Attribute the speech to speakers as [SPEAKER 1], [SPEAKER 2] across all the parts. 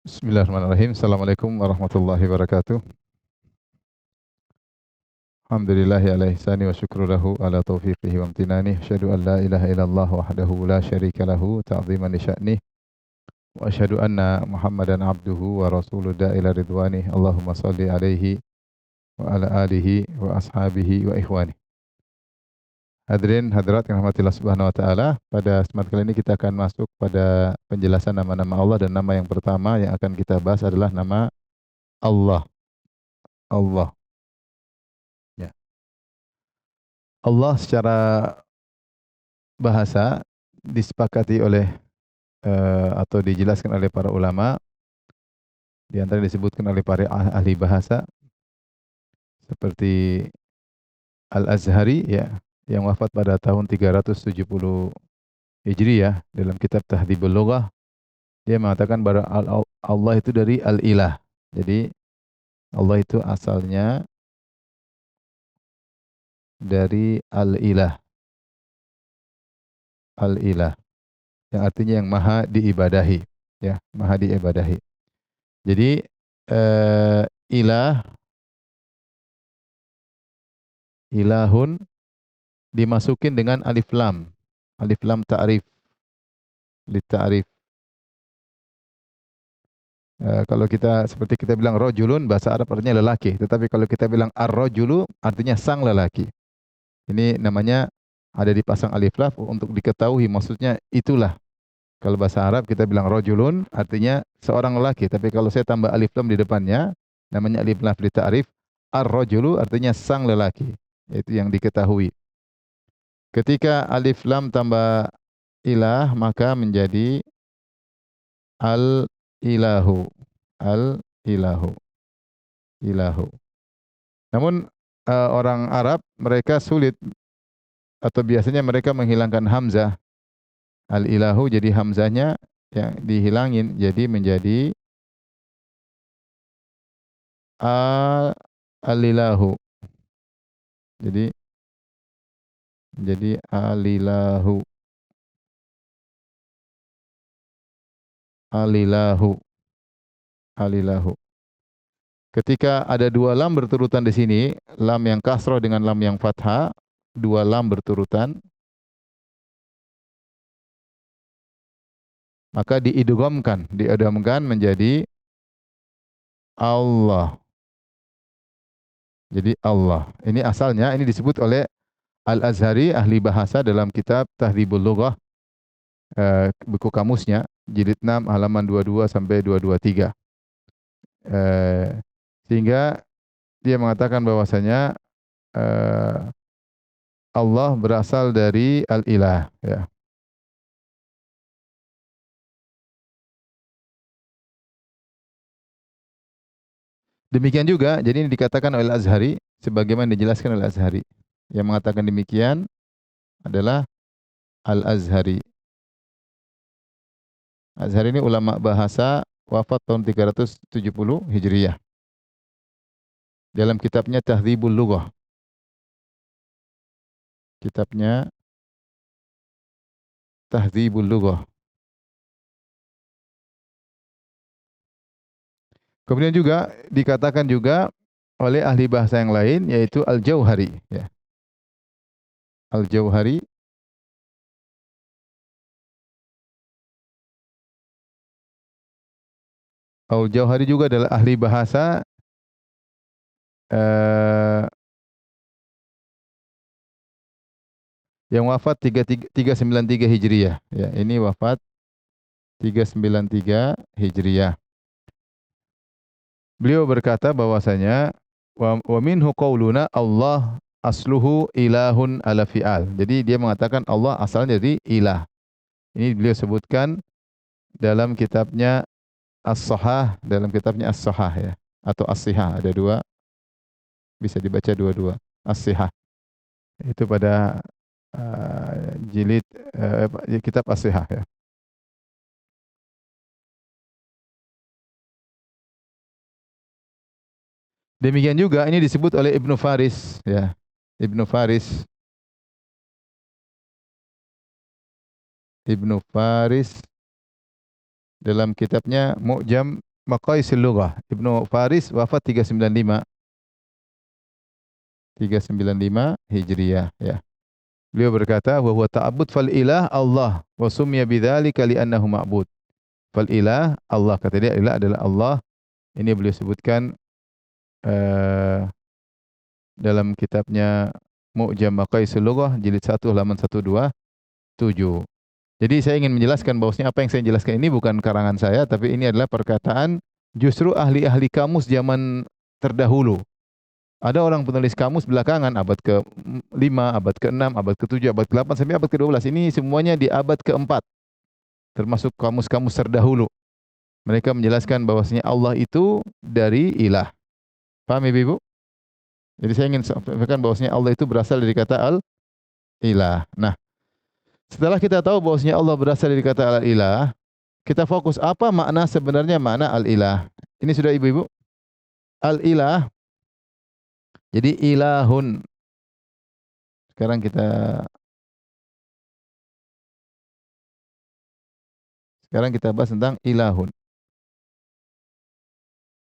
[SPEAKER 1] Bismillahirrahmanirrahim. Assalamualaikum warahmatullahi wabarakatuh. Alhamdulillahi ala ihsani wa syukru lahu ala taufiqihi wa amtinani. Asyhadu an la ilaha illallah wahdahu la syarika lahu ta'ziman li sya'nih. Wa asyhadu anna Muhammadan abduhu wa rasuluhu ila ridwani. Allahumma salli alaihi wa ala alihi wa ashabihi wa ikhwani. Hadirin hadirat yang rahmatillah subhanahu wa ta'ala, pada kesempatan kali ini kita akan masuk pada penjelasan nama-nama Allah, dan nama yang pertama yang akan kita bahas adalah nama Allah. Allah. Ya. Allah secara bahasa disepakati oleh atau dijelaskan oleh para ulama, di antara disebutkan oleh para ahli bahasa seperti Al-Azhari, ya, yang wafat pada tahun 370 Hijriyah, dalam kitab Tahdhibul Lughah, dia mengatakan bahwa Allah itu dari Al-Ilah. Jadi Allah itu asalnya dari Al-Ilah. Al-Ilah yang artinya yang maha diibadahi, ya, maha diibadahi. Jadi ilah, ilahun dimasukin dengan alif lam. Alif lam ta'rif, li ta'rif. Kalau kita seperti kita bilang rajulun, bahasa Arab artinya lelaki, tetapi kalau kita bilang ar-rajulu artinya sang lelaki. Ini namanya ada dipasang alif lam untuk diketahui maksudnya itulah. Kalau bahasa Arab kita bilang rajulun artinya seorang lelaki, tapi kalau saya tambah alif lam di depannya namanya alif lam li ta'rif, ar-rajulu artinya sang lelaki. Itu yang diketahui. Ketika alif lam tambah ilah maka menjadi al-ilahu. Al-ilahu. Ilahu. Namun orang Arab mereka sulit atau biasanya mereka menghilangkan hamzah. Al-ilahu, jadi hamzahnya yang dihilangin jadi menjadi al-ilahu. Jadi alilahu. Alilahu. Alilahu. Ketika ada dua lam berturutan di sini, lam yang kasroh dengan lam yang fathah, dua lam berturutan, maka diidghamkan menjadi Allah. Jadi Allah. Ini asalnya, ini disebut oleh Al-Azhari, ahli bahasa, dalam kitab Tahdhibul Lughah, buku kamusnya, jilid 6 halaman 22 sampai 223. Sehingga dia mengatakan bahwasanya Allah berasal dari Al-Ilah, ya. Demikian juga, jadi ini dikatakan oleh Al-Azhari sebagaimana dijelaskan oleh Al-Azhari. Yang mengatakan demikian adalah Al-Azhari. Azhari ini ulama bahasa, wafat tahun 370 Hijriyah. Dalam kitabnya Tahdhibul Lughah. Kitabnya Tahdhibul Lughah. Kemudian juga dikatakan juga oleh ahli bahasa yang lain, yaitu Al-Jauhari, ya. Al-Jauhari. Al-Jauhari juga adalah ahli bahasa yang wafat 393 Hijriyah. Ya, ini wafat 393 Hijriyah. Beliau berkata bahwasanya wa minhu qauluna Allah asluhu ilahun ala fi'al. Jadi dia mengatakan Allah asalnya dari ilah. Ini beliau sebutkan dalam kitabnya As-Sahah, ya, atau As-Sihah, ada dua, bisa dibaca dua-dua. As-Sihah. Itu pada jilid kitab As-Sihah, ya. Demikian juga ini disebut oleh Ibnu Faris, ya. Ibnu Faris. Ibnu Faris dalam kitabnya Mu'jam Maqaisil Lughah. Ibnu Faris wafat 395 Hijriyah ya. Beliau berkata, wa huwa ta'abbud fal ilah Allah wa summiya bidzalika li'annahu ma'bud. Fal ilah Allah, kata dia ilah adalah Allah. Ini beliau sebutkan dalam kitabnya Mu'jam Maqaisil Lughah jilid 1 halaman 127. Jadi saya ingin menjelaskan bahwasanya apa yang saya jelaskan ini bukan karangan saya, tapi ini adalah perkataan justru ahli-ahli kamus zaman terdahulu. Ada orang penulis kamus belakangan abad ke-5, abad ke-6, abad ke-7, abad ke-8 sampai abad ke-12. Ini semuanya di abad ke-4. Termasuk kamus-kamus terdahulu. Mereka menjelaskan bahwasanya Allah itu dari ilah. Paham Ibu? Jadi saya ingin sampaikan bahwasanya Allah itu berasal dari kata al-ilah. Nah, setelah kita tahu bahwasanya Allah berasal dari kata al-ilah, kita fokus apa makna sebenarnya makna al-ilah. Ini sudah Ibu-ibu? Al-ilah. Jadi ilahun. Sekarang kita bahas tentang ilahun.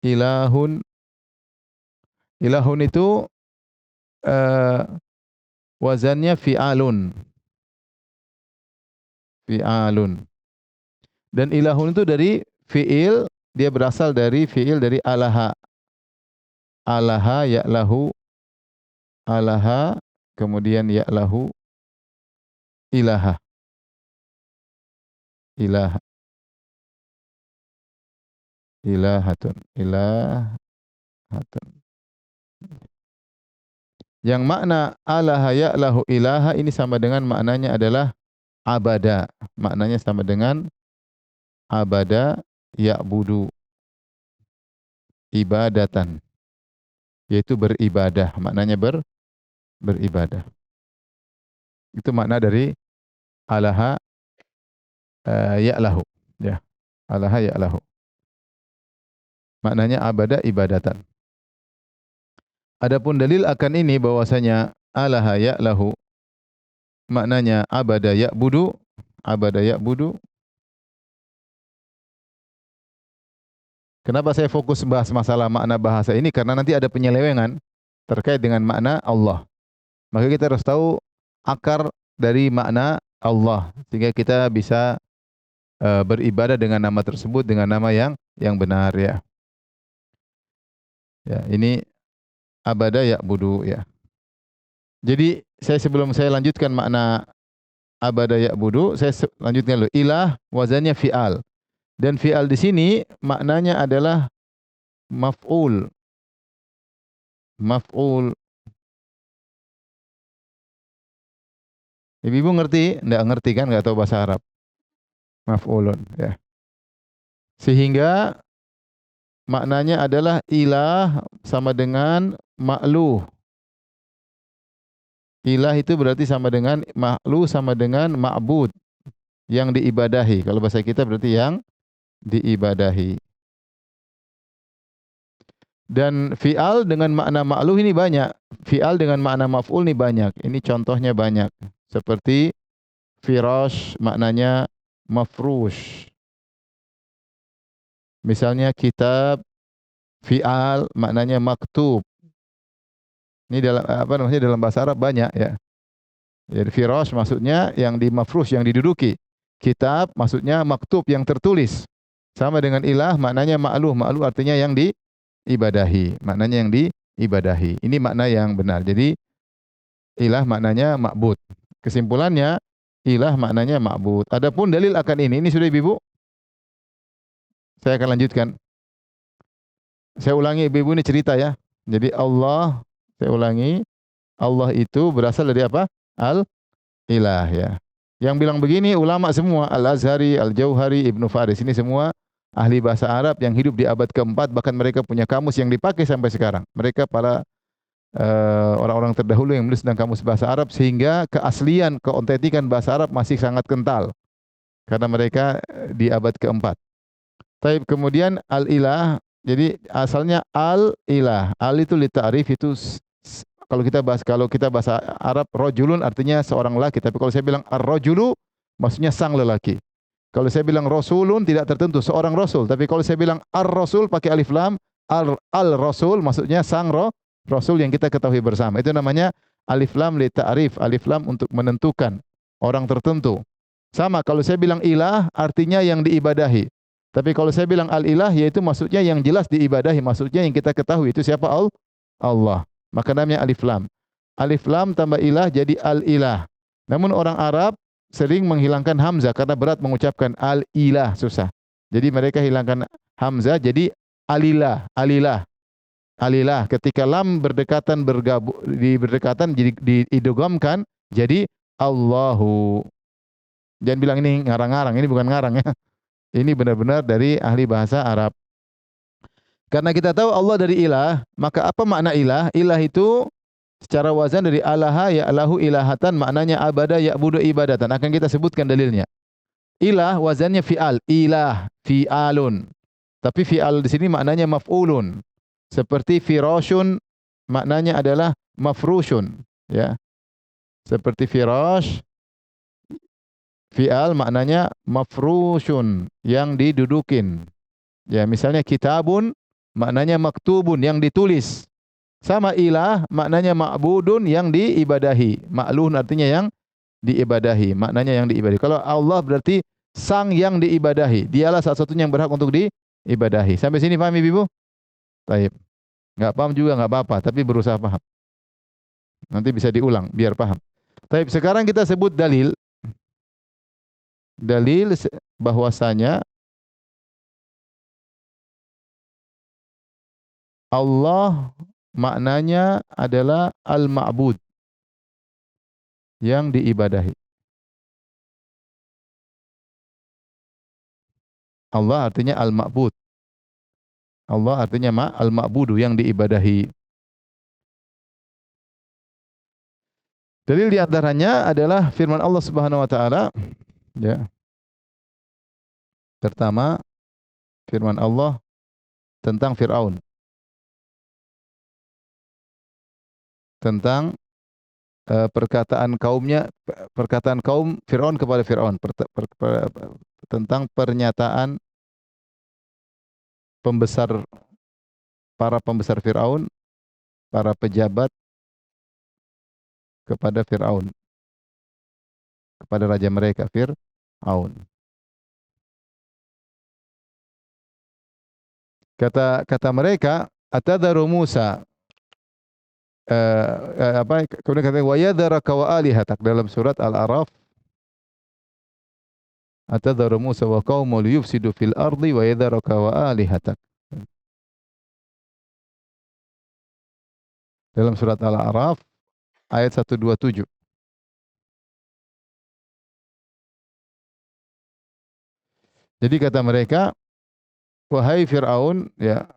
[SPEAKER 1] Ilahun. Ilahun itu wazannya fi'alun. Fi'alun. Dan ilahun itu dari fi'il, dia berasal dari fi'il dari alaha. Alaha ya'lahu, alaha, kemudian ya'lahu, ilaha. Ilaha. Ilahatun. Ilahatun. Yang makna alaha ya'lahu ilaha ini sama dengan maknanya adalah abada. Maknanya sama dengan abada ya'budu. Ibadatan. Yaitu beribadah. Maknanya beribadah. Itu makna dari alaha ya'lahu. Ya. Alaha ya'lahu. Maknanya abada ibadatan. Adapun dalil akan ini bahwasanya alaha ya'lahu maknanya abada ya'budu. Abada ya'budu. Kenapa saya fokus bahas masalah makna bahasa ini? Karena nanti ada penyelewengan terkait dengan makna Allah. Maka kita harus tahu akar dari makna Allah sehingga kita bisa beribadah dengan nama tersebut dengan nama yang benar ya. Ya, ini abada ya'budu ya. Jadi sebelum saya lanjutkan makna abada ya'budu, saya lanjutkan dulu. Ilah wazannya fi'al. Dan fi'al di sini maknanya adalah maf'ul. Maf'ul. Ibu ngerti? Enggak ngerti kan? Enggak tahu bahasa Arab. Maf'ulun ya. Sehingga maknanya adalah ilah sama dengan ma'luh. Ilah itu berarti sama dengan ma'luh sama dengan ma'bud. Yang diibadahi. Kalau bahasa kita berarti yang diibadahi. Dan fi'al dengan makna ma'luh ini banyak. Fi'al dengan makna maf'ul ini banyak. Ini contohnya banyak. Seperti firash maknanya mafrush. Misalnya kitab, fi'al maknanya maktub. Ini dalam bahasa Arab banyak ya. Jadi firash maksudnya yang di mafrush, yang diduduki. Kitab maksudnya maktub, yang tertulis. Sama dengan ilah maknanya ma'luh. Ma'luh artinya yang diibadahi. Maknanya yang diibadahi. Ini makna yang benar. Jadi ilah maknanya ma'bud. Kesimpulannya ilah maknanya ma'bud. Adapun dalil akan ini sudah Ibu. Saya akan lanjutkan. Saya ulangi Ibu ini cerita ya. Jadi Allah, saya ulangi, Allah itu berasal dari apa? Al-ilah ya. Yang bilang begini ulama semua, Al-Azhari, Al-Jauhari, Ibnu Faris, ini semua ahli bahasa Arab yang hidup di abad ke-4, bahkan mereka punya kamus yang dipakai sampai sekarang. Mereka para orang-orang terdahulu yang menulis tentang kamus bahasa Arab sehingga keaslian, keotentikan bahasa Arab masih sangat kental. Karena mereka di abad ke-4. Tapi kemudian al-ilah, jadi asalnya al-ilah. Al itu li ta'rif, itu kalau kita bahasa Arab rajulun artinya seorang lelaki, tapi kalau saya bilang ar-rajulu maksudnya sang lelaki. Kalau saya bilang rasulun tidak tertentu seorang rasul, tapi kalau saya bilang ar-rasul pakai alif lam, al-rasul maksudnya rasul yang kita ketahui bersama. Itu namanya alif lam li ta'rif, alif lam untuk menentukan orang tertentu. Sama kalau saya bilang ilah artinya yang diibadahi. Tapi kalau saya bilang al-ilah yaitu maksudnya yang jelas diibadahi, maksudnya yang kita ketahui itu siapa? Allah. Maka namanya alif lam. Alif lam tambah ilah jadi al-ilah. Namun orang Arab sering menghilangkan hamzah karena berat mengucapkan al-ilah, susah. Jadi mereka hilangkan hamzah jadi alilah, alilah. Alilah ketika lam berdekatan berdekatan jadi diidghamkan jadi Allahu. Jangan bilang ini ngarang-ngarang, ini bukan ngarang ya. Ini benar-benar dari ahli bahasa Arab. Karena kita tahu Allah dari ilah, maka apa makna ilah? Ilah itu secara wazan dari alaha ya alahu ilahatan, maknanya abada ya budu ibadatan. Akan kita sebutkan dalilnya. Ilah wazannya fi'al, ilah, fi'alun. Tapi fi'al di sini maknanya maf'ulun. Seperti firashun maknanya adalah mafrushun, ya. Seperti firash, fi'al maknanya mafrushun, yang didudukin. Ya, misalnya kitabun maknanya maktubun, yang ditulis. Sama ilah maknanya ma'budun, yang diibadahi. Ma'luhun artinya yang diibadahi, maknanya yang diibadahi. Kalau Allah berarti sang yang diibadahi. Dialah satu-satunya yang berhak untuk diibadahi. Sampai sini paham Ibu? Baik. Enggak paham juga enggak apa-apa, tapi berusaha paham. Nanti bisa diulang biar paham. Baik, sekarang kita sebut dalil. Dalil bahwasanya Allah maknanya adalah al-ma'bud, yang diibadahi. Allah artinya al-ma'bud. Allah artinya al-ma'budu, yang diibadahi. Dalil di antaranya adalah firman Allah Subhanahu wa taala, ya. Pertama, firman Allah tentang Firaun. Tentang perkataan kaum Firaun kepada Firaun, tentang pernyataan para pembesar Firaun, para pejabat kepada Firaun, kepada raja mereka Firaun. Kata mereka, atadharu Musa, kemudian kata wa yadharaka wa alihatak, dalam surat Al-A'raf, atadharu Musa wa qaumahu liyufsidu fil ardi wa yadharaka wa alihatak. Dalam surat Al-A'raf ayat 127. Jadi kata mereka, wahai Fir'aun, ya,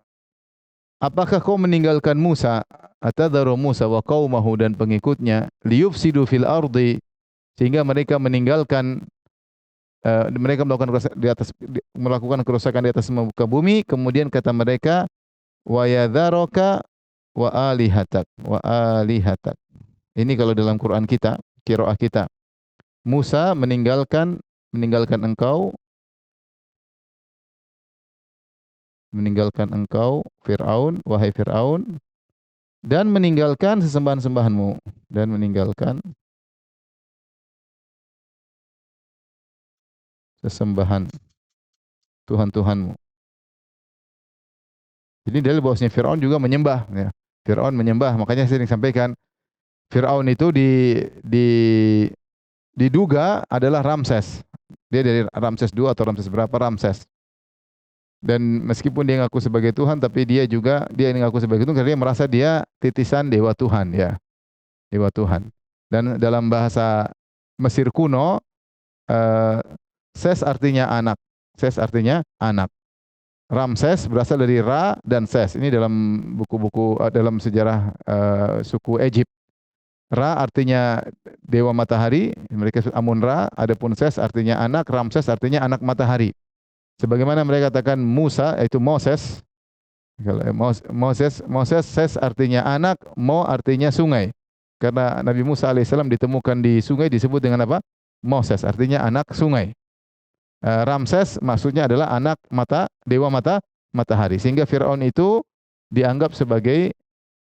[SPEAKER 1] apakah kau meninggalkan Musa, atadharu Musa wa qaumahu, dan pengikutnya, liyufsidu fil ardi, sehingga mereka meninggalkan mereka melakukan kerusakan di atas muka bumi. Kemudian kata mereka, wa yadharaka wa alihatak, wa alihatak. Ini kalau dalam Quran kita, qiraah kita, Musa meninggalkan engkau Fir'aun, wahai Fir'aun, dan meninggalkan sesembahan-sembahanmu, dan meninggalkan sesembahan Tuhan-Tuhanmu. Jadi dalil bahwasanya Fir'aun juga menyembah, ya. Fir'aun menyembah, makanya saya sering sampaikan, Fir'aun itu diduga adalah Ramses. Dia dari Ramses II atau Ramses berapa, Ramses. Dan meskipun dia ngaku sebagai Tuhan, tapi dia ngaku sebagai Tuhan karena dia merasa dia titisan dewa Tuhan, ya. Dewa Tuhan. Dan dalam bahasa Mesir kuno, Ses artinya anak. Ses artinya anak. Ramses berasal dari Ra dan Ses. Ini dalam buku-buku dalam sejarah suku Egypt. Ra artinya dewa matahari, mereka Amun-Ra. Adapun Ses artinya anak, Ramses artinya anak matahari. Sebagaimana mereka katakan Musa, yaitu Moses. Moses, Ses artinya anak, Mo artinya sungai. Karena Nabi Musa alaihissalam ditemukan di sungai disebut dengan apa? Moses, artinya anak sungai. Ramses maksudnya adalah anak dewa matahari. Sehingga Firaun itu dianggap sebagai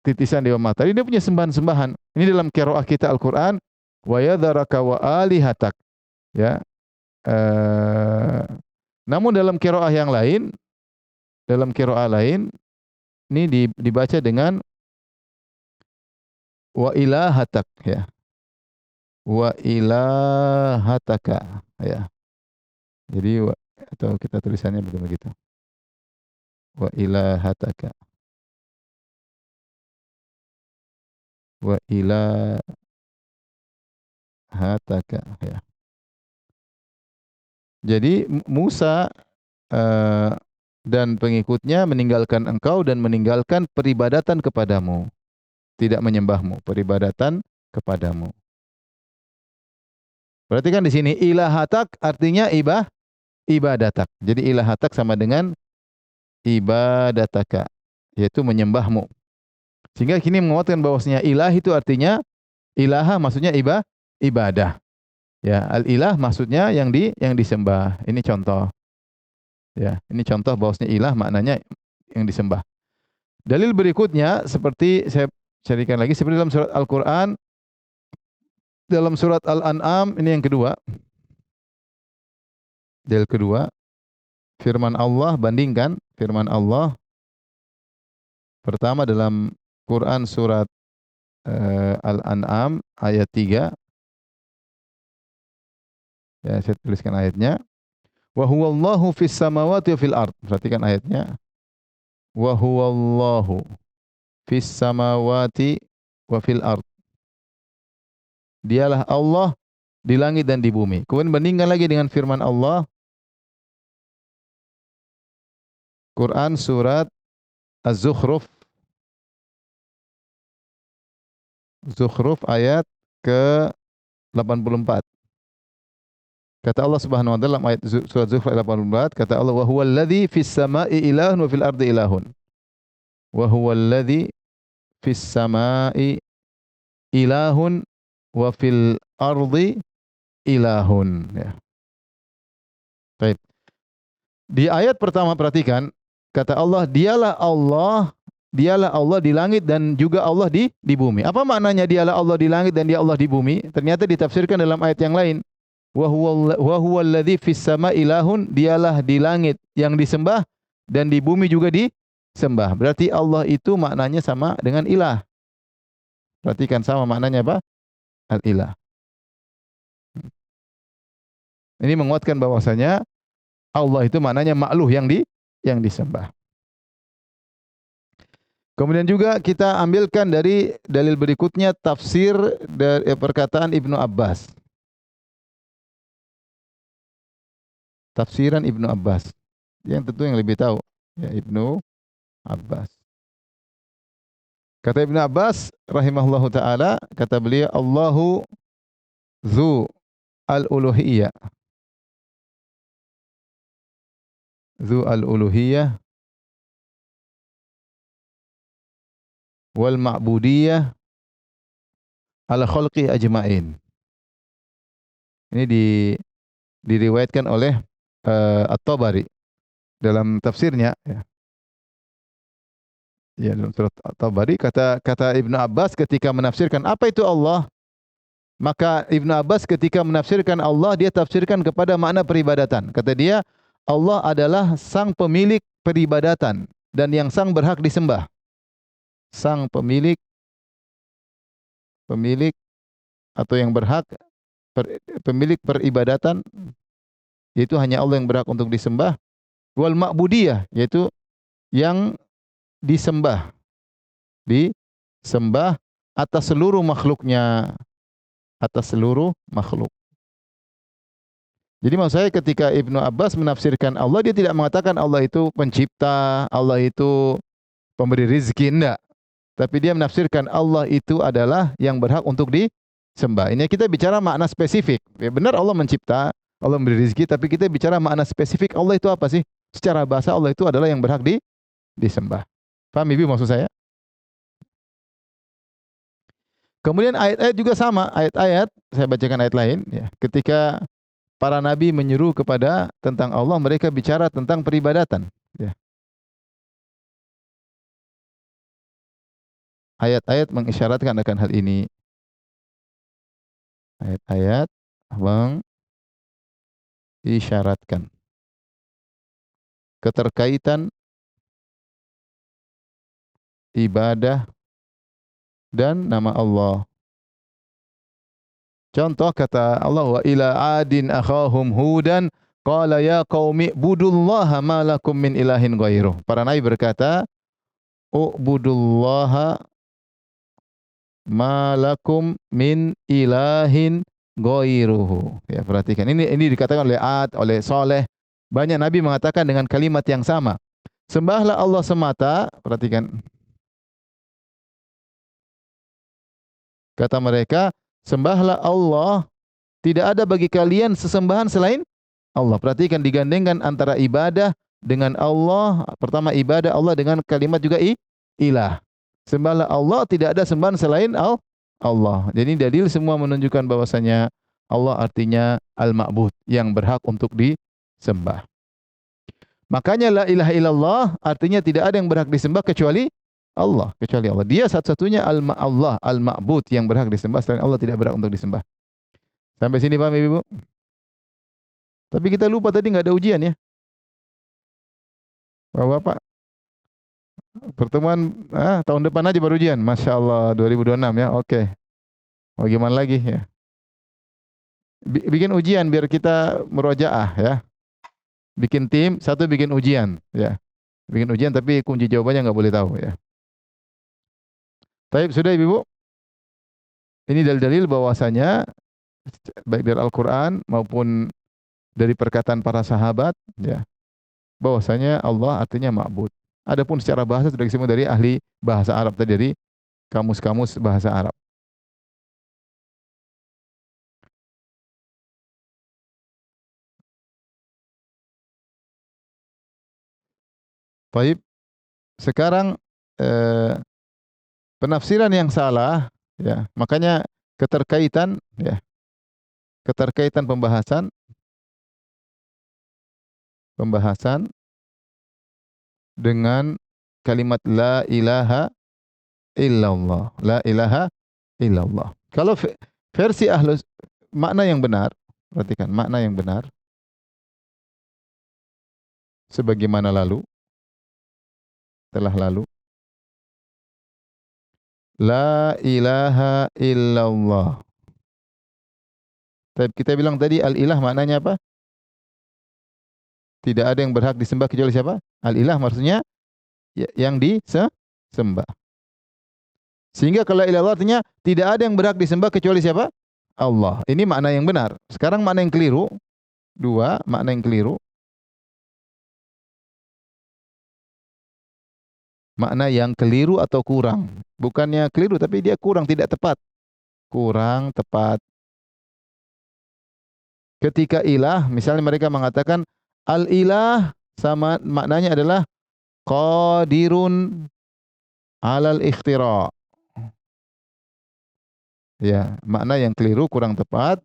[SPEAKER 1] titisan dewa matahari. Dia punya sembahan-sembahan. Ini dalam qiraah kita Al-Qur'an, wa yadharaka wa alihatak. Ya. Namun dalam qiraah lain ini dibaca dengan wa ilahatak ya. Wa ilahataka ya. Jadi atau kita tulisannya begitu. Wa ilahataka. Wa ilahataka ya. Jadi Musa dan pengikutnya meninggalkan engkau dan meninggalkan peribadatan kepadamu. Tidak menyembahmu, peribadatan kepadamu. Berarti kan di sini ilahatak artinya ibadatak. Jadi ilahatak sama dengan ibadataka, yaitu menyembahmu. Sehingga kini menguatkan bahwasanya ilah itu artinya ilaha maksudnya ibadah. Ya, al-ilah maksudnya yang disembah. Ini contoh. Ya, ini contoh bahwasanya ilah maknanya yang disembah. Dalil berikutnya seperti saya carikan lagi seperti dalam surat Al-Qur'an dalam surat Al-An'am ini yang kedua. Dalil kedua, firman Allah bandingkan firman Allah pertama dalam Quran surat Al-An'am ayat 3. Ya, saya tuliskan ayatnya. Wa huwallahu fis samawati wa fil ard. Perhatikan ayatnya. Wa huwallahu fis samawati wa fil ard. Dialah Allah di langit dan di bumi. Kemudian bandingkan lagi dengan firman Allah Quran surat Az-Zukhruf ayat ke-84. Kata Allah Subhanahu wa taala dalam ayat surat Zukhruf ayat 84, kata Allah wa huwal ladzi fis sama'i ilahun wa fil ardi ilahun. Wa huwal ladzi fis sama'i ilahun wa fil ardi ilahun ya. Baik. Di ayat pertama perhatikan kata Allah dialah Allah di langit dan juga Allah di bumi. Apa maknanya dialah Allah di langit dan dia Allah di bumi? Ternyata ditafsirkan dalam ayat yang lain. Wa huwal ladzi fis sama'i ilahun, dialah di langit yang disembah dan di bumi juga disembah. Berarti Allah itu maknanya sama dengan ilah. Perhatikan sama maknanya apa? Al-ilah. Ini menguatkan bahwasanya Allah itu maknanya makhluk yang disembah. Kemudian juga kita ambilkan dari dalil berikutnya tafsir dari perkataan Ibnu Abbas. Tafsiran Ibnu Abbas. Yang tentu yang lebih tahu ya Ibnu Abbas. Kata Ibnu Abbas rahimahullahu taala, kata beliau Allahu dzu al-uluhiyah. Dzu al-uluhiyah wal ma'budiyah ala khalqi ajmain. Ini diriwayatkan oleh At-Tabari dalam tafsirnya ya. Ya, dalam surat At-Tabari kata Ibnu Abbas ketika menafsirkan apa itu Allah, maka Ibnu Abbas ketika menafsirkan Allah dia tafsirkan kepada makna peribadatan. Kata dia Allah adalah sang pemilik peribadatan dan yang sang berhak disembah. Sang pemilik atau yang berhak pemilik peribadatan yaitu hanya Allah yang berhak untuk disembah. Wal ma'budiyah yaitu yang disembah atas seluruh makhluknya, atas seluruh makhluk. Jadi maksud saya ketika Ibnu Abbas menafsirkan Allah, dia tidak mengatakan Allah itu pencipta, Allah itu pemberi rizki, enggak. Tapi dia menafsirkan Allah itu adalah yang berhak untuk disembah. Ini kita bicara makna spesifik. Ya benar Allah mencipta, Allah memberi rizki, tapi kita bicara makna spesifik Allah itu apa sih? Secara bahasa Allah itu adalah yang berhak disembah. Paham Ibu maksud saya? Kemudian ayat-ayat juga sama, ayat-ayat saya bacakan ayat lain ya. Ketika para nabi menyeru kepada tentang Allah, mereka bicara tentang peribadatan. Ya. Ayat-ayat mengisyaratkan akan hal ini. Ayat-ayat mengisyaratkan keterkaitan ibadah dan nama Allah. Contoh kata Allah, wa ila adin akhahum hudan qala ya qaumi ibudullaha ma lakum min ilahin ghairuh. Para nabi berkata, ubudullaha ma lakum min ilahin ghairuhu. Ya, perhatikan. Ini dikatakan oleh Ad, oleh Saleh. Banyak nabi mengatakan dengan kalimat yang sama. Sembahlah Allah semata, perhatikan. Kata mereka, sembahlah Allah, tidak ada bagi kalian sesembahan selain Allah. Perhatikan, digandengkan antara ibadah dengan Allah. Pertama ibadah Allah dengan kalimat juga ilah. Sembahlah Allah, tidak ada sembahan selain Allah. Jadi dalil semua menunjukkan bahwasanya Allah artinya al-ma'bud, yang berhak untuk disembah. Makanya la ilaha illallah artinya tidak ada yang berhak disembah kecuali Allah, kecuali Allah. Dia satu-satunya Allah, al-ma'bud, yang berhak disembah, selain Allah tidak berhak untuk disembah. Sampai sini paham Ibu? Tapi kita lupa tadi nggak ada ujian ya. Bapak, pertemuan tahun depan aja baru ujian. Masya Allah, 2026 ya. Oke. Mau gimana lagi ya? Bikin ujian biar kita murojaah ya. Bikin tim, satu bikin ujian ya. Bikin ujian tapi kunci jawabannya nggak boleh tahu ya. Baik, sudah Ibu. Ini dalil-dalil bahwasanya baik dari Al-Qur'an maupun dari perkataan para sahabat ya, bahwasanya Allah artinya ma'bud. Adapun secara bahasa sudah disebut dari ahli bahasa Arab tadi, dari kamus-kamus bahasa Arab. Baik, sekarang penafsiran yang salah ya, makanya keterkaitan ya, keterkaitan pembahasan dengan kalimat la ilaha illallah. La ilaha illallah. Kalau versi ahlus, makna yang benar, perhatikan makna yang benar sebagaimana telah lalu, la ilaha illallah. Tapi kita bilang tadi al-ilah maknanya apa? Tidak ada yang berhak disembah kecuali siapa? Al-ilah maksudnya yang disembah. Sehingga kalau ilallah artinya tidak ada yang berhak disembah kecuali siapa? Allah. Ini makna yang benar. Sekarang makna yang keliru. Dua, makna yang keliru. Makna yang keliru atau kurang. Bukannya keliru, tapi dia kurang, tidak tepat. Kurang tepat. Ketika ilah, misalnya mereka mengatakan al-ilah, sama maknanya adalah qadirun alal ikhtira. Ya, makna yang keliru, kurang tepat.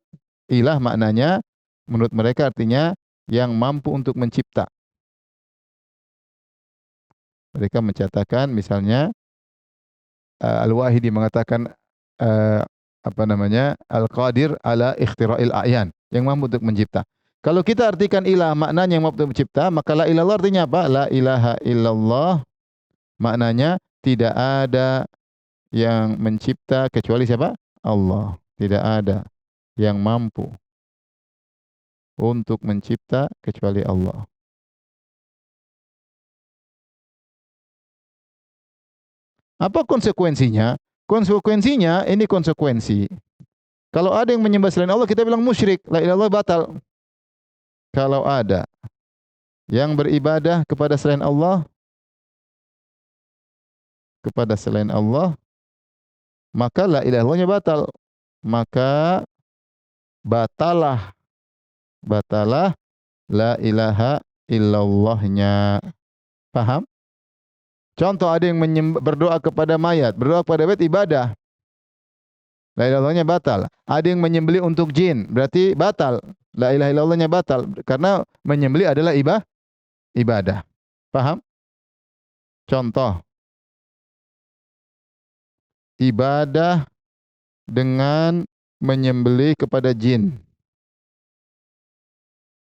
[SPEAKER 1] Ilah maknanya menurut mereka artinya yang mampu untuk mencipta. Mereka mencatatkan misalnya Al-Wahidi mengatakan Al-Qadir ala ikhtira'il a'yan, yang mampu untuk mencipta. Kalau kita artikan ilah maknanya yang mampu untuk mencipta, maka la ilallah artinya apa? La ilaha illallah maknanya tidak ada yang mencipta kecuali siapa? Allah. Tidak ada yang mampu untuk mencipta kecuali Allah. Apa konsekuensinya? Konsekuensinya, ini konsekuensi. Kalau ada yang menyembah selain Allah, kita bilang musyrik, la ilallah batal. Kalau ada yang beribadah kepada selain Allah, maka la ilahnya batal. Maka batalah la ilaha illallahnya. Paham? Contoh, ada yang berdoa kepada mayat, berdoa kepada bait, ibadah. La ilahnya batal. Ada yang menyembelih untuk jin, berarti batal. La ilaha illallahnya batal karena menyembelih adalah ibadah. Paham? Contoh, ibadah dengan menyembelih kepada jin,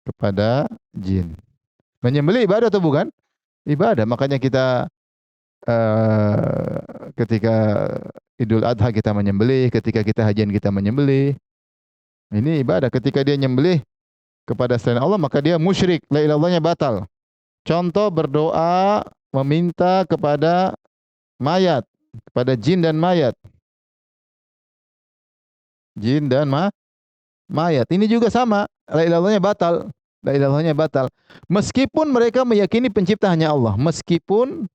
[SPEAKER 1] kepada jin. Menyembelih ibadah atau bukan? Ibadah. Makanya kita ketika Idul Adha kita menyembelih, ketika kita hajian kita menyembelih. Ini ibadah. Ketika dia nyembelih kepada selain Allah maka dia musyrik, la ilahnya batal. Contoh berdoa meminta kepada mayat, kepada jin dan mayat. Jin dan mayat. Ini juga sama, la ilahnya batal. La ilahnya batal. Meskipun mereka meyakini pencipta hanya Allah, meskipun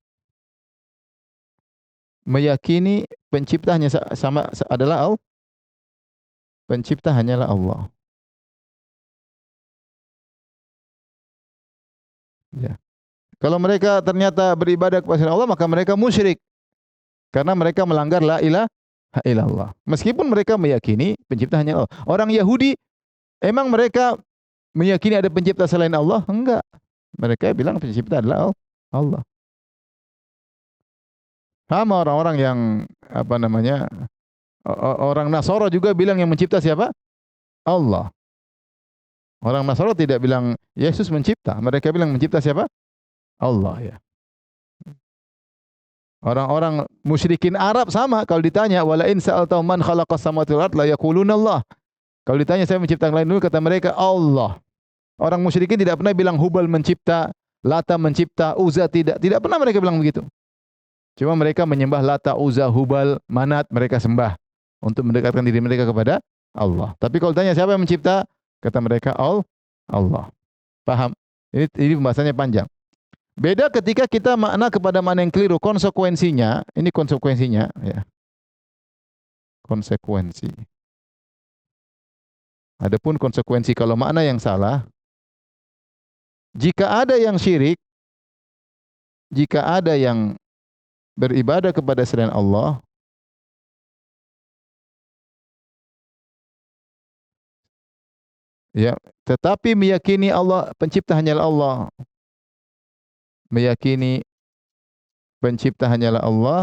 [SPEAKER 1] meyakini pencipta hanya sama adalah Allah, pencipta hanyalah Allah. Ya. Kalau mereka ternyata beribadah kepada Allah, maka mereka musyrik. Karena mereka melanggar la ilaha illallah. Meskipun mereka meyakini pencipta hanya Allah. Orang Yahudi, emang mereka meyakini ada pencipta selain Allah? Enggak. Mereka bilang pencipta adalah Allah. Sama orang-orang yang apa namanya? Orang Nasara juga bilang yang mencipta siapa? Allah. Orang Nasara tidak bilang Yesus mencipta, mereka bilang mencipta siapa? Allah ya. Orang-orang musyrikin Arab sama kalau ditanya wala in sa'altahum man khalaqas samawati wal ard la yaquluna Allah. Kalau ditanya saya menciptakan lain dulu kata mereka Allah. Orang musyrikin tidak pernah bilang Hubal mencipta, Lata mencipta, Uzza tidak pernah mereka bilang begitu. Cuma mereka menyembah Lata, Uzza, Hubal, Manat mereka sembah untuk mendekatkan diri mereka kepada Allah. Tapi kalau tanya siapa yang mencipta, kata mereka Allah. Paham? Ini pembahasannya panjang. Beda ketika kita makna kepada makna yang keliru, konsekuensinya, ini konsekuensinya ya. Konsekuensi. Adapun konsekuensi kalau makna yang salah, jika ada yang syirik, jika ada yang beribadah kepada selain Allah, ya, tetapi meyakini Allah pencipta hanyalah Allah, meyakini pencipta hanyalah Allah,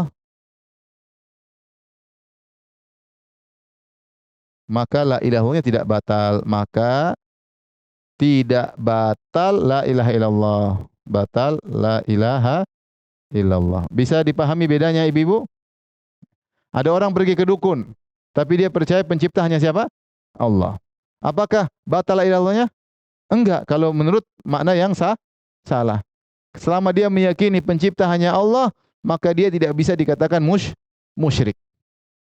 [SPEAKER 1] maka la ilahnya tidak batal, maka tidak batal la ilaha illallah. Batal la ilaha illallah. Bisa dipahami bedanya ibu-ibu? Ada orang pergi ke dukun, tapi dia percaya pencipta hanya siapa? Allah. Apakah batal la ilahnya? Enggak, kalau menurut makna yang salah. Selama dia meyakini pencipta hanya Allah, maka dia tidak bisa dikatakan musyrik.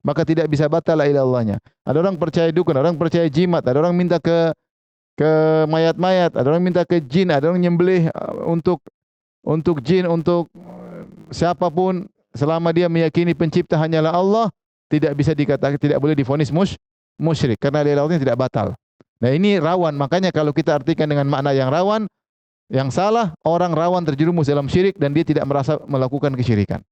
[SPEAKER 1] Maka tidak bisa batal la ilahnya. Ada orang percaya dukun, ada orang percaya jimat, ada orang minta ke mayat-mayat, ada orang minta ke jin, ada orang nyembelih untuk jin, untuk siapapun, selama dia meyakini pencipta hanyalah Allah, tidak bisa dikatakan, tidak boleh divonis musyrik karena ilahnya tidak batal. Nah, ini rawan, makanya kalau kita artikan dengan makna yang rawan, yang salah, orang rawan terjerumus dalam syirik dan dia tidak merasa melakukan kesyirikan.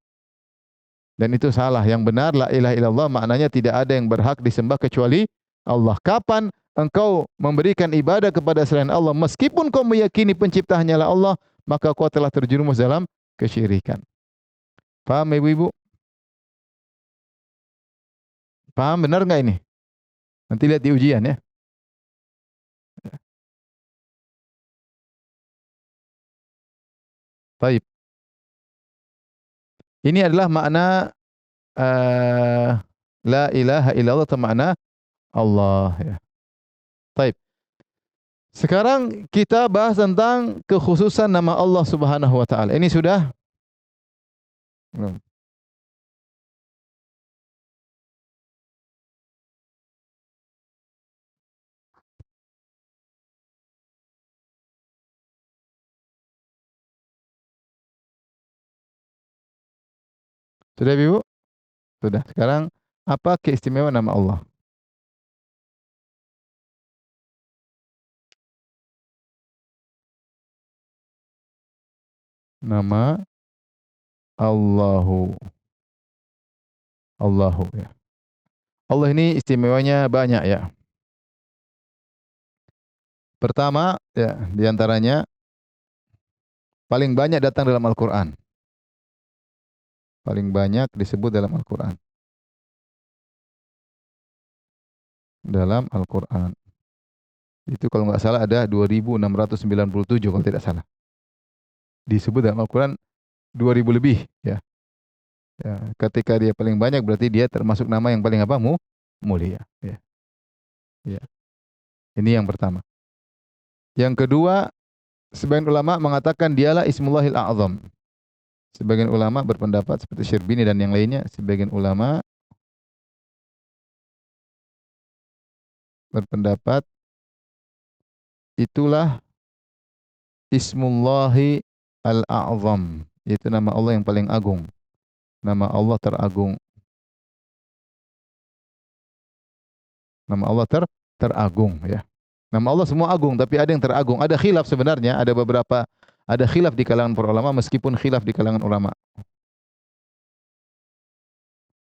[SPEAKER 1] Dan itu salah. Yang benar la ilaha illallah maknanya tidak ada yang berhak disembah kecuali Allah. Kapan engkau memberikan ibadah kepada selain Allah, meskipun kau meyakini pencipta hanyalah Allah, maka kau telah terjerumus dalam kesyirikan. Paham ibu-ibu? Paham benar nggak ini? Nanti lihat di ujian ya. Baik. Ini adalah makna la ilaha illallah atau makna Allah ya. Baik. Sekarang kita bahas tentang kekhususan nama Allah Subhanahu wa taala. Ini sudah belum? Sudah Ibu? Sudah. Sekarang apa keistimewaan nama Allah? Nama Allahu. Allahu ya. Allah ini istimewanya banyak ya. Pertama, ya, di antaranya paling banyak datang dalam Al-Qur'an. Paling banyak disebut dalam Al-Qur'an. Dalam Al-Qur'an. Itu kalau nggak salah ada 2697 kalau tidak salah. Disebut dalam Al-Qur'an 2000 lebih, ya. Ya, ketika dia paling banyak berarti dia termasuk nama yang paling apa? Mulia, ya. Ya. Ini yang pertama. Yang kedua, sebagian ulama mengatakan dialah Ismullahil A'zam. Sebagian ulama berpendapat seperti Syirbini dan yang lainnya, sebagian ulama berpendapat itulah Ismullahi Al-A'zam. Itu nama Allah yang paling agung. Nama Allah teragung. Nama Allah teragung, ya. Nama Allah semua agung, tapi ada yang teragung. Ada khilaf sebenarnya, ada khilaf di kalangan para ulama meskipun khilaf di kalangan ulama.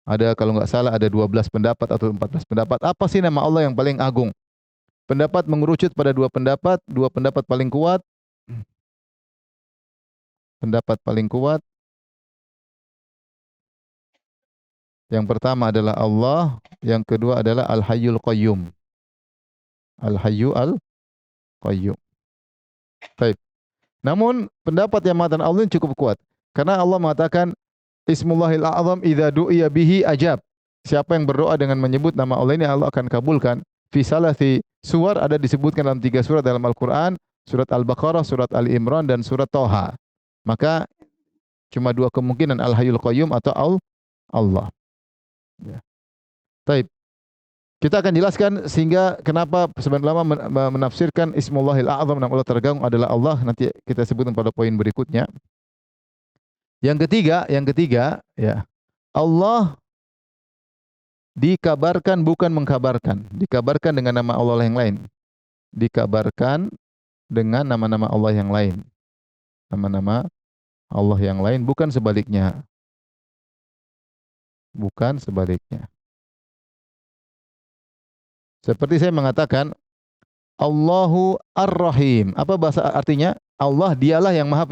[SPEAKER 1] Ada kalau nggak salah ada 12 pendapat atau 14 pendapat. Apa sih nama Allah yang paling agung? Pendapat mengerucut pada dua pendapat paling kuat. Pendapat paling kuat yang pertama adalah Allah, yang kedua adalah Al-Hayyul Qayyum. Al-Hayyu Al-Qayyum. Baik. Namun pendapat yang mengatakan Allah ini cukup kuat karena Allah mengatakan Ismullahil A'zam idza du'iya bihi ajab. Siapa yang berdoa dengan menyebut nama Allah ini Allah akan kabulkan. Fi salasi suwar ada disebutkan dalam 3 surat dalam Al-Qur'an, surat Al-Baqarah, surat Ali Imran dan surat Thaha. Maka cuma 2 kemungkinan Al-Hayyul Qayyum atau Allah. Ya. Taib. Kita akan jelaskan sehingga kenapa sebagian ulama menafsirkan Ismullahil A'zam, nama Allah tergaung adalah Allah. Nanti kita sebutkan pada poin berikutnya. Yang ketiga, ya. Allah dikabarkan bukan mengkabarkan. Dikabarkan dengan nama Allah yang lain. Dikabarkan dengan nama-nama Allah yang lain. Nama-nama Allah yang lain bukan sebaliknya. Bukan sebaliknya. Seperti saya mengatakan Allahu Ar-Rahim. Apa bahasa artinya? Allah dialah yang Maha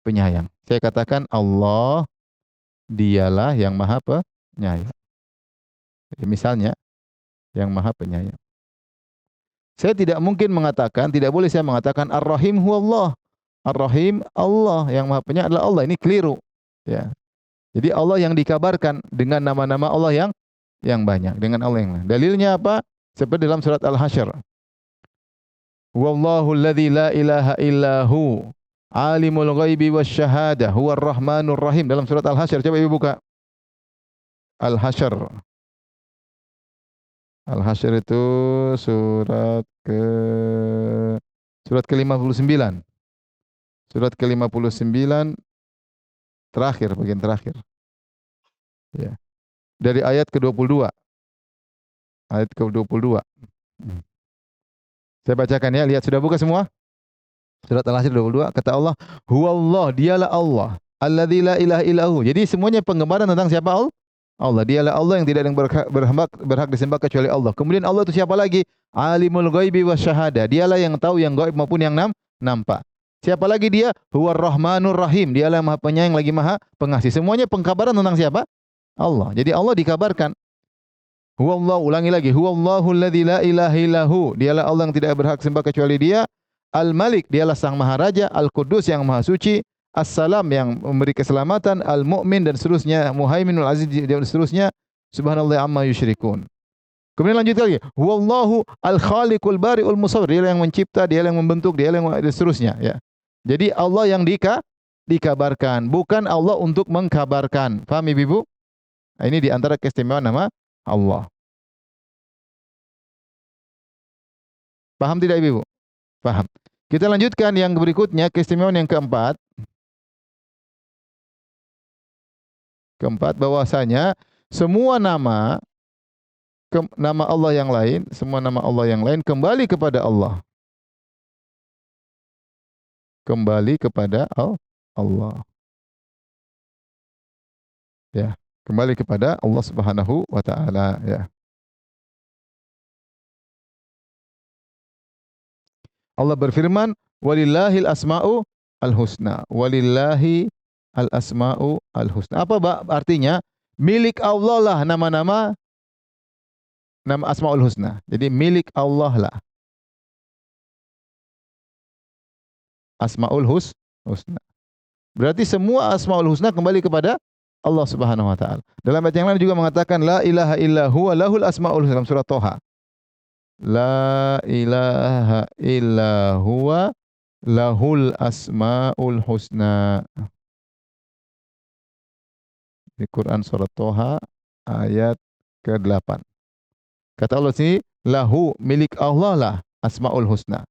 [SPEAKER 1] Penyayang. Saya katakan Allah dialah yang Maha Penyayang. Misalnya yang Maha Penyayang. Saya tidak mungkin mengatakan, tidak boleh saya mengatakan Ar-Rahim huwallah. Ar-Rahim Allah, yang Maha Penyayang adalah Allah. Ini keliru. Ya. Jadi Allah yang dikabarkan dengan nama-nama Allah yang banyak, dengan Allah yang lain. Dalilnya apa? Seperti dalam surat Al-Hasyr. Wallahu alladzi la ilaha illahu alimul ghaibi wasyahadah huwar rahmanur rahim. Dalam surat Al-Hasyr, coba Ibu buka. Al-Hasyr. Al-Hasyr itu surat ke-59. Surat ke-59 terakhir, bagian terakhir. Ya. Dari ayat ke-22. Ayat ke-22. Saya bacakan ya, lihat sudah buka semua? Surat Al-Hasyr 22 kata Allah, "Huwallah, dialah Allah, alladzi la ilaha illahu." Jadi semuanya penggambaran tentang siapa Allah. Dialah Allah yang tidak ada yang berhak disembah kecuali Allah. Kemudian Allah itu siapa lagi? Alimul ghaibi wasyahada. Dialah yang tahu yang gaib maupun yang nampak. Siapa lagi dia? Huwar Rahmanur Rahim. Dialah yang Maha Penyayang lagi Maha Pengasih. Semuanya pengkabaran tentang siapa? Allah. Jadi Allah dikabarkan. Huwallahu, ulangi lagi. Huwallahu alladzi la ilaha illahu. Dialah Allah yang tidak berhak sembah kecuali Dia. Al-Malik, dialah Sang Maharaja. Al-Qudus, yang Maha Suci. As-Salam, yang memberi keselamatan. Al-Mu'min, dan seterusnya. Muhaiminul Aziz, dan seterusnya. Subhanallah amma yusyrikun. Kemudian lanjut lagi. Huwallahu al-Khaliqul Bari'ul Musawwir. Dialah yang mencipta, dialah yang membentuk, dialah yang dan seterusnya, ya. Jadi Allah yang dikabarkan, bukan Allah untuk mengkabarkan. Paham Ibu? Nah, ini di antara keistimewaan nama Allah. Paham tidak Ibu? Paham. Kita lanjutkan yang berikutnya, keistimewaan yang keempat. Keempat, bahwasanya semua nama Allah yang lain, semua nama Allah yang lain kembali kepada Allah. Kembali kepada Allah. Ya, kembali kepada Allah Subhanahu wa taala, ya. Allah berfirman, "Walillahil asma'u al-husna." Walillahi al-asma'u al-husna. Apa artinya? Milik Allah lah nama Asmaul Husna. Jadi milik Allah lah Asmaul Husna. Berarti semua Asmaul Husna kembali kepada Allah Subhanahu wa taala. Dalam ayat yang lain juga mengatakan la ilaha illa huwa lahul asmaul husna dalam surat Toha. La ilaha illa huwa lahul asmaul husna. Di Quran surat Toha ayat ke-8. Kata Allah sini, lahu, milik Allah lah asmaul husna.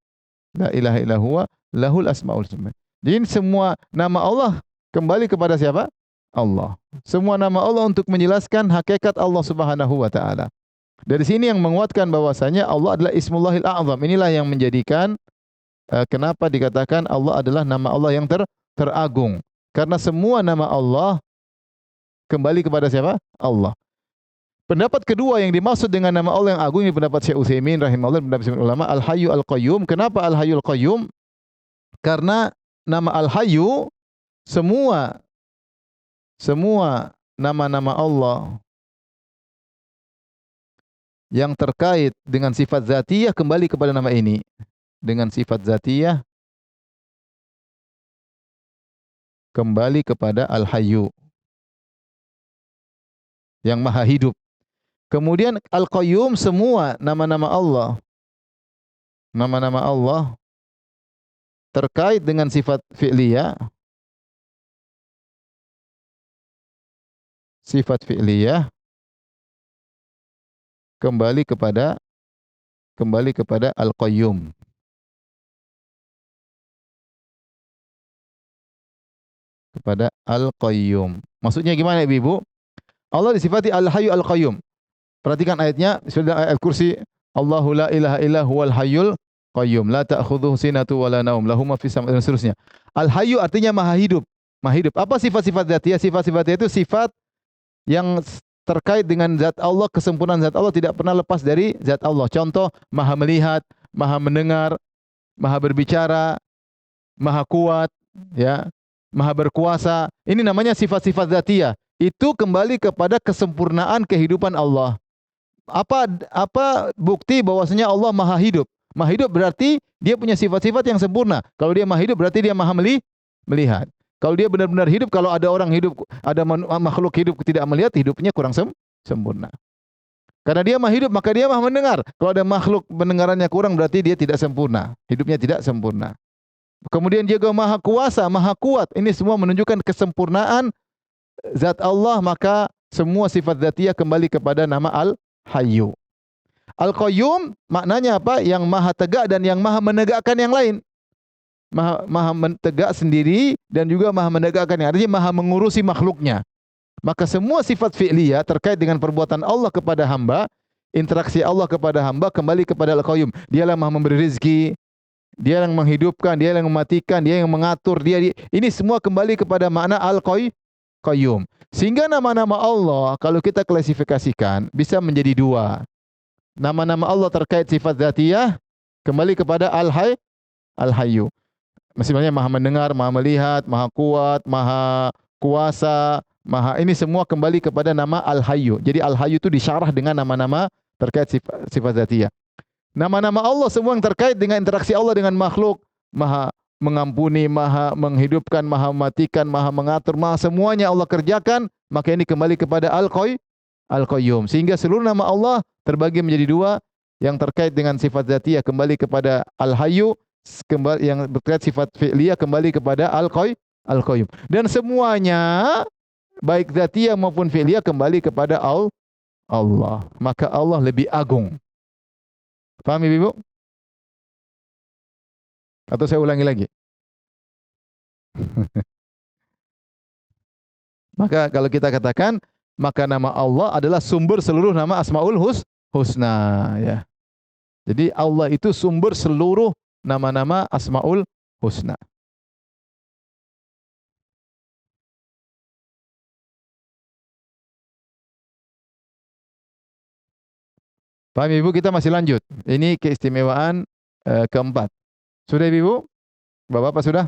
[SPEAKER 1] La ilaha illa huwa lahul asmaul husna. Jadi semua nama Allah kembali kepada siapa? Allah. Semua nama Allah untuk menjelaskan hakikat Allah Subhanahu wa taala. Dari sini yang menguatkan bahwasanya Allah adalah Ismullahil A'zam. Inilah yang menjadikan kenapa dikatakan Allah adalah nama Allah yang teragung. Karena semua nama Allah kembali kepada siapa? Allah. Pendapat kedua yang dimaksud dengan nama Allah yang agung ini pendapat Syekh Utsaimin rahimahullah, pendapat ulama Al-Hayyu Al-Qayyum. Kenapa Al-Hayyu Al-Qayyum? Karena nama Al-Hayyu semua nama-nama Allah yang terkait dengan sifat zatiyah kembali kepada nama ini. Dengan sifat zatiyah kembali kepada Al-Hayyu yang maha hidup. Kemudian Al-Qayyum semua nama-nama Allah terkait dengan sifat fi'liyah kembali kepada Al-Qayyum. Kepada Al-Qayyum. Maksudnya gimana Ibu? Allah disifati Al-Hayyu Al-Qayyum. Perhatikan ayatnya, sudah ayat kursi, Allahu la ilaha illa huwal hayyul qayyum, la ta'khudhuhu sinatu wa la naum, lahu ma fis samawati dan seterusnya. Al-Hayyu artinya maha hidup. Maha hidup. Apa sifat-sifat dzatiyah? Sifat-sifat itu sifat yang terkait dengan zat Allah, kesempurnaan zat Allah tidak pernah lepas dari zat Allah. Contoh, maha melihat, maha mendengar, maha berbicara, maha kuat, ya, maha berkuasa. Ini namanya sifat-sifat dzatiyah. Itu kembali kepada kesempurnaan kehidupan Allah. Apa bukti bahwasanya Allah maha hidup? Maha hidup berarti dia punya sifat-sifat yang sempurna. Kalau dia maha hidup berarti dia maha melihat. Kalau dia benar-benar hidup, kalau ada orang hidup, ada makhluk hidup tidak melihat, hidupnya kurang sempurna. Karena dia maha hidup, maka dia maha mendengar. Kalau ada makhluk pendengarannya kurang, berarti dia tidak sempurna. Hidupnya tidak sempurna. Kemudian dia juga maha kuasa, maha kuat. Ini semua menunjukkan kesempurnaan zat Allah, maka semua sifat dzatiyah kembali kepada nama Al-Hayyu. Al-Qayyum maknanya apa? Yang maha tegak dan yang maha menegakkan yang lain. Maha tegak sendiri dan juga maha menegakkan yang artinya maha mengurusi makhluknya. Maka semua sifat fi'liyah terkait dengan perbuatan Allah kepada hamba, interaksi Allah kepada hamba kembali kepada Al-Qayyum. Dialah maha memberi rezeki, dia yang menghidupkan, dia yang mematikan, dia yang mengatur, ini semua kembali kepada makna Al-Qayyum. Sehingga nama-nama Allah kalau kita klasifikasikan bisa menjadi dua. Nama-nama Allah terkait sifat dzatiyah kembali kepada Al-Hayyu. Maksudnya maha mendengar, maha melihat, maha kuat, maha kuasa, ini semua kembali kepada nama Al-Hayyu. Jadi Al-Hayyu itu disyarah dengan nama-nama terkait sifat dzatiyah. Nama-nama Allah semua yang terkait dengan interaksi Allah dengan makhluk, maha mengampuni, maha menghidupkan, maha mematikan, maha mengatur, maha semuanya Allah kerjakan, maka ini kembali kepada Al-Qayyum. Sehingga seluruh nama Allah terbagi menjadi dua, yang terkait dengan sifat dzatiyah kembali kepada Al-Hayyu, yang terkait sifat fi'liyah kembali kepada Al-Qayyum. Dan semuanya baik dzatiyah maupun fi'liyah kembali kepada Allah. Maka Allah lebih agung. Paham Ibu? Atau saya ulangi lagi? Maka kalau kita katakan, maka nama Allah adalah sumber seluruh nama Asmaul Husna, ya. Jadi Allah itu sumber seluruh nama-nama Asmaul Husna. Paham Ibu? Kita masih lanjut. Ini keistimewaan keempat. Sudah Ibu? Bapak-bapak sudah?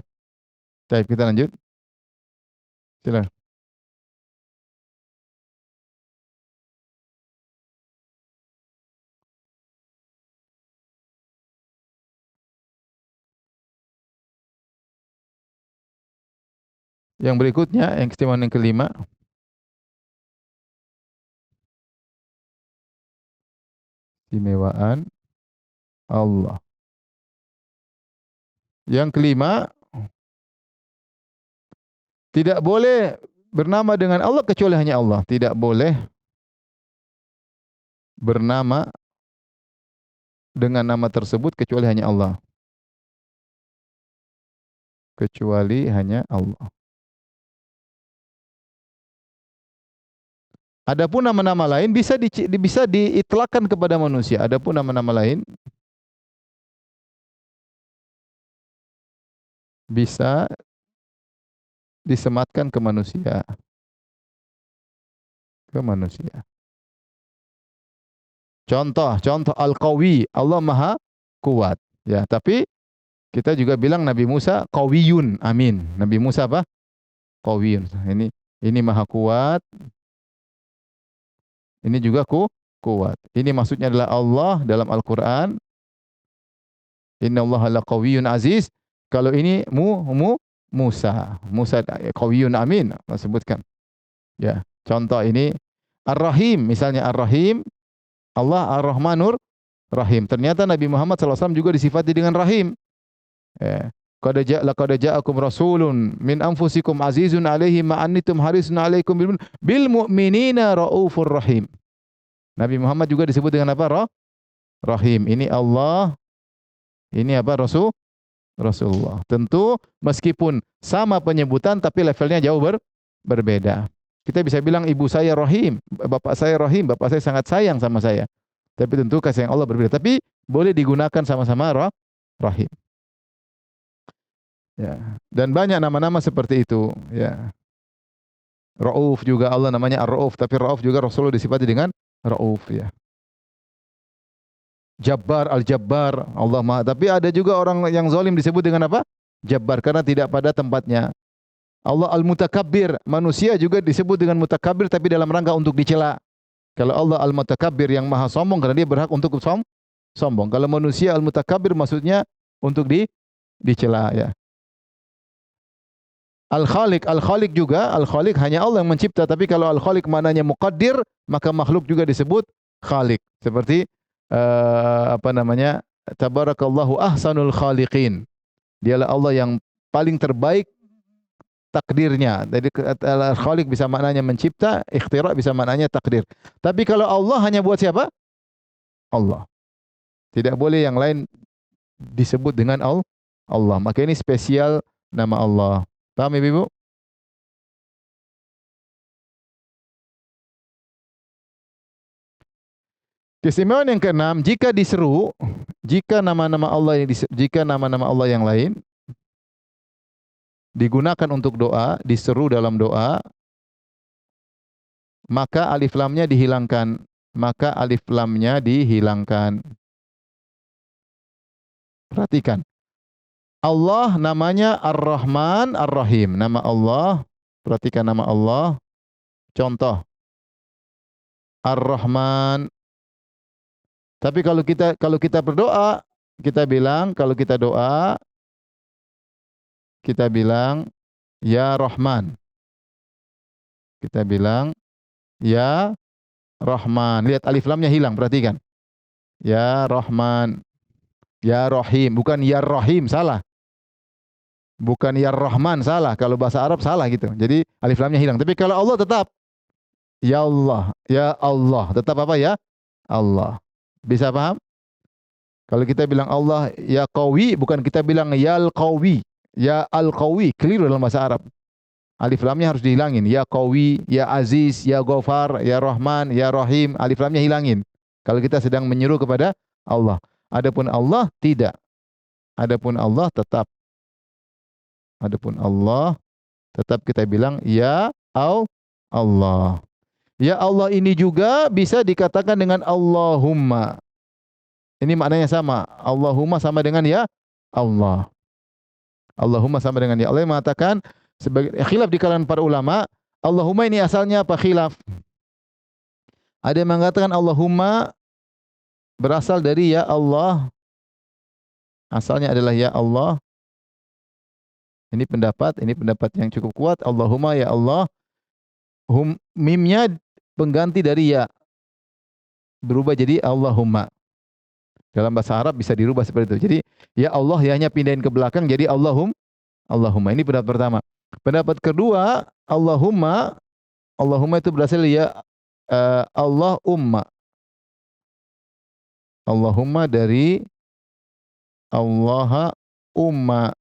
[SPEAKER 1] Baik, kita lanjut. Silakan. Yang berikutnya, yang keistimewaan yang kelima, keistimewaan Allah. Yang kelima, tidak boleh bernama dengan Allah kecuali hanya Allah. Tidak boleh bernama dengan nama tersebut kecuali hanya Allah. Kecuali hanya Allah. Adapun nama-nama lain bisa diitlakkan kepada manusia. Adapun nama-nama lain bisa disematkan ke manusia. Ke manusia. Contoh Al-Qawi, Allah Maha Kuat. Ya, tapi kita juga bilang Nabi Musa Qawiyun. Amin. Nabi Musa apa? Qawiyun. Ini Maha Kuat. Ini juga kuat. Ini maksudnya adalah Allah dalam Al-Qur'an. Innallaha laqawiyyun aziz. Kalau ini Musa. Musa Qawiyun amin. Allah sebutkan. Ya, contoh ini Ar-Rahim, misalnya Ar-Rahim, Allah Ar-Rahmanur Rahim. Ternyata Nabi Muhammad SAW juga disifati dengan Rahim. Ya. Laqad ja'akum rasulun min anfusikum azizun 'alaihi ma annitum harisun 'alaikum bil mu'minina raufur rahim. Nabi Muhammad juga disebut dengan apa? Rahim. Ini Allah. Ini apa? Rasulullah. Tentu meskipun sama penyebutan tapi levelnya jauh berbeda. Kita bisa bilang ibu saya Rahim, bapak saya Rahim, bapak saya sangat sayang sama saya. Tapi tentu kasih sayang Allah berbeda. Tapi boleh digunakan sama-sama Rahim. Ya. Dan banyak nama-nama seperti itu. Ya. Rauf juga Allah namanya Ar-Rauf, tapi Rauf juga Rasulullah disifati dengan Rauf. Ya. Jabbar, Al-Jabbar, Allah Maha. Tapi ada juga orang yang zalim disebut dengan apa? Jabbar, karena tidak pada tempatnya. Allah Al-Mutakabbir, manusia juga disebut dengan mutakabbir tapi dalam rangka untuk dicela. Kalau Allah Al-Mutakabbir yang maha sombong karena dia berhak untuk sombong. Kalau manusia Al-Mutakabbir maksudnya untuk dicela ya. Al-Khaliq juga, Al-Khaliq hanya Allah yang mencipta, tapi kalau Al-Khaliq maknanya muqaddir, maka makhluk juga disebut Khaliq. Seperti apa namanya? Tabarakallahu ahsanul khaliqin. Dialah Allah yang paling terbaik takdirnya. Jadi Khaliq bisa maknanya mencipta, ikhtira bisa maknanya takdir. Tapi kalau Allah hanya buat siapa? Allah. Tidak boleh yang lain disebut dengan Allah. Maka ini spesial nama Allah. Paham Ibu? Keistimewaan yang keenam, jika nama-nama Allah yang lain digunakan untuk doa, diseru dalam doa, maka alif lamnya dihilangkan. Perhatikan. Allah namanya Ar-Rahman, Ar-Rahim. Nama Allah, perhatikan nama Allah. Contoh. Ar-Rahman. Tapi kalau kita berdoa, kita bilang ya Rahman. Kita bilang ya Rahman. Lihat alif lamnya hilang, perhatikan. Ya Rahman. Ya Rahim, bukan ya Rahim, salah. Bukan ya Rahman, salah. Kalau bahasa Arab salah gitu. Jadi alif lamnya hilang. Tapi kalau Allah tetap ya Allah, ya Allah. Tetap apa ya? Allah. Bisa paham? Kalau kita bilang Allah ya Qawi, bukan kita bilang ya Al-Qawi. Ya Al-Qawi, keliru dalam bahasa Arab. Alif lamnya harus dihilangin. Ya Qawi, ya Aziz, ya Ghafar, ya Rahman, ya Rahim. Alif lamnya hilangin. Kalau kita sedang menyeru kepada Allah. Adapun Allah tidak. Adapun Allah tetap kita bilang ya Allah. Ya Allah ini juga bisa dikatakan dengan Allahumma. Ini maknanya sama. Allahumma sama dengan ya Allah. Allahumma sama dengan ya Allah. Yang mengatakan sebagai khilaf di kalangan para ulama, Allahumma ini asalnya apa? Khilaf. Ada yang mengatakan Allahumma berasal dari ya Allah. Asalnya adalah ya Allah. Ini pendapat yang cukup kuat. Allahumma ya Allah. Mimnya pengganti dari ya. Berubah jadi Allahumma. Dalam bahasa Arab bisa dirubah seperti itu. Jadi ya Allah ya-nya pindahin ke belakang jadi Allahumma. Ini pendapat pertama. Pendapat kedua, Allahumma itu berasal ya Allahumma. Allahumma dari Allah umma.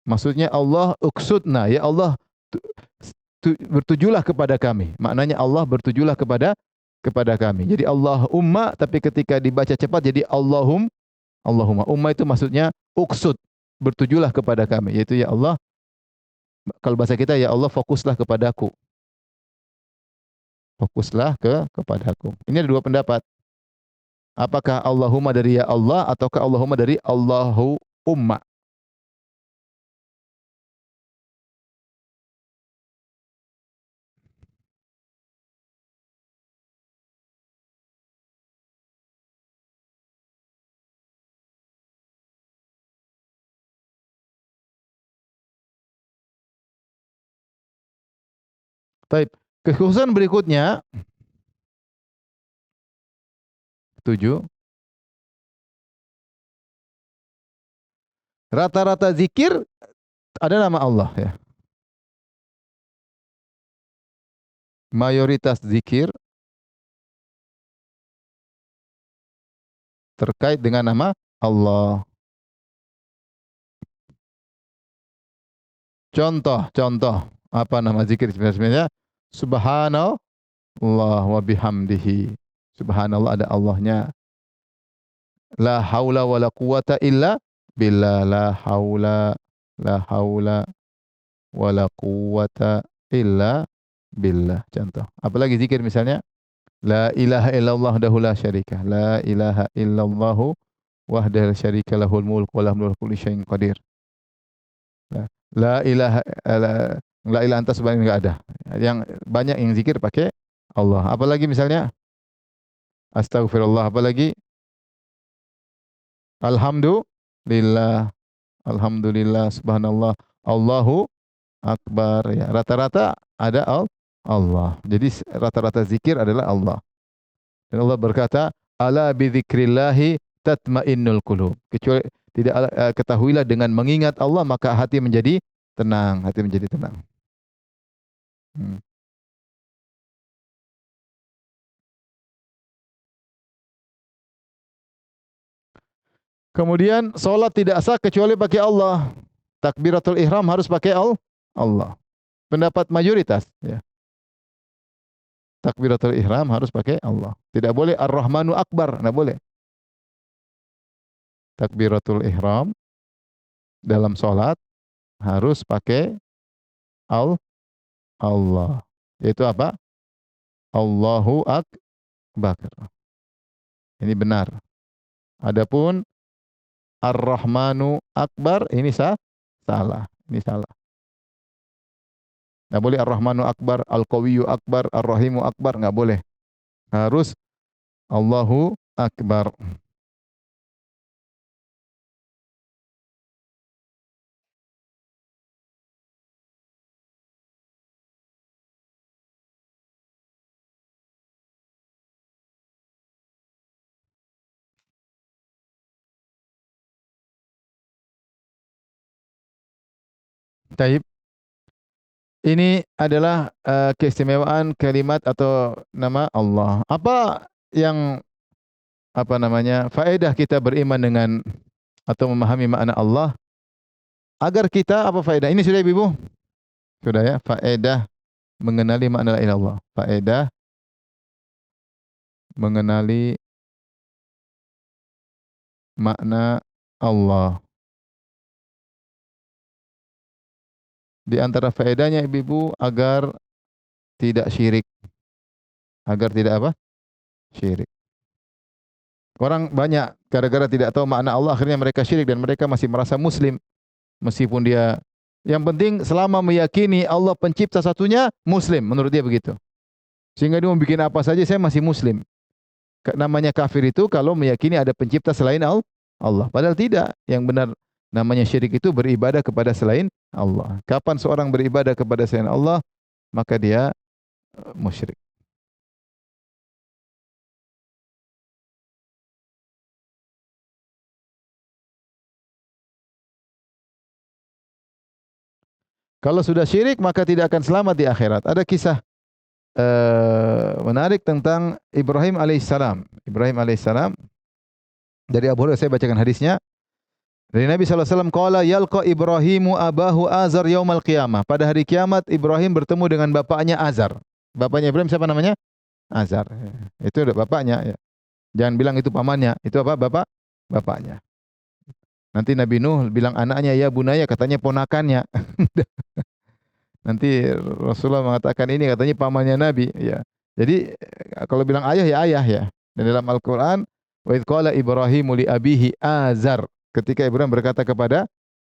[SPEAKER 1] Maksudnya Allah uksudna, ya Allah bertujulah kepada kami. Maknanya Allah bertujulah kepada kami. Jadi Allahumma tapi ketika dibaca cepat jadi Allahumma. Umma itu maksudnya uksud, bertujulah kepada kami. Yaitu ya Allah, kalau bahasa kita ya Allah fokuslah kepadaku. Fokuslah kepadaku. Ini ada dua pendapat. Apakah Allahumma dari ya Allah ataukah Allahumma dari Allahu umma? Baik. Kekhususan berikutnya 7. Rata-rata zikir ada nama Allah ya. Mayoritas zikir terkait dengan nama Allah. Contoh apa nama zikir sebenarnya? Subhanallah wa bihamdihi. Subhanallah ada Allahnya. La haula wala quwata illa billah. La haula wala quwata illa billah. Contoh. Apalagi zikir misalnya la ilaha illallah wahdahu la syarikah. La ilaha illallah wahdahu la syarika lahul mulk wa lahu kulli syai'in qadir. La ilaha la ilaha anta subhanaka enggak ada. Yang banyak yang zikir pakai Allah. Apalagi misalnya astagfirullah, apalagi alhamdulillah, alhamdulillah, subhanallah, Allahu akbar ya. Rata-rata ada Allah. Jadi rata-rata zikir adalah Allah. Dan Allah berkata, "Ala bi dzikrillah tatmainnul qulub." Kecuali tidak ketahuilah dengan mengingat Allah maka hati menjadi tenang, hati menjadi tenang. Kemudian salat tidak sah kecuali pakai Allah. Takbiratul ihram harus pakai Allah. Pendapat mayoritas ya. Takbiratul ihram harus pakai Allah. Tidak boleh Ar-Rahmanu Akbar, enggak boleh. Takbiratul ihram dalam salat harus pakai Allah. Yaitu apa? Allahu Akbar. Ini benar. Adapun Ar-Rahmanu Akbar ini salah. Ini salah. Enggak boleh Ar-Rahmanu Akbar, Al-Qawiyyu Akbar, Ar-Rahimu Akbar, enggak boleh. Harus Allahu Akbar. Taib. Ini adalah keistimewaan kalimat atau nama Allah. Apa yang faedah kita beriman dengan atau memahami makna Allah agar kita apa faedah? Ini sudah Ibu? Sudah ya, faedah mengenali makna la ilaha illallah. Faedah mengenali makna Allah. Di antara faedahnya Ibu agar tidak syirik. Agar tidak apa? Syirik. Orang banyak gara-gara tidak tahu makna Allah akhirnya mereka syirik dan mereka masih merasa muslim meskipun dia yang penting selama meyakini Allah pencipta satunya muslim menurut dia begitu. Sehingga dia mau bikin apa saja saya masih muslim. Namanya kafir itu kalau meyakini ada pencipta selain Allah. Padahal tidak. Yang benar namanya syirik itu beribadah kepada selain Allah. Kapan seorang beribadah kepada selain Allah, maka dia musyrik. Kalau sudah syirik maka tidak akan selamat di akhirat. Ada kisah menarik tentang Ibrahim alaihissalam. Ibrahim alaihissalam dari Abu Hurairah saya bacakan hadisnya. Dari Nabi SAW, qala yalqa Ibrahimu abahu Azar yaumal qiyamah. Pada hari kiamat Ibrahim bertemu dengan bapaknya Azar. Bapaknya Ibrahim siapa namanya? Azar. Itu udah bapaknya ya. Jangan bilang itu pamannya. Itu apa? Bapaknya. Nanti Nabi Nuh bilang anaknya ya bunaya, katanya ponakannya. Nanti Rasulullah mengatakan ini katanya pamannya Nabi ya. Jadi kalau bilang ayah ya ayah ya. Dan dalam Al-Qur'an wa idz qala Ibrahimu li abihi Azar. Ketika Ibrahim berkata kepada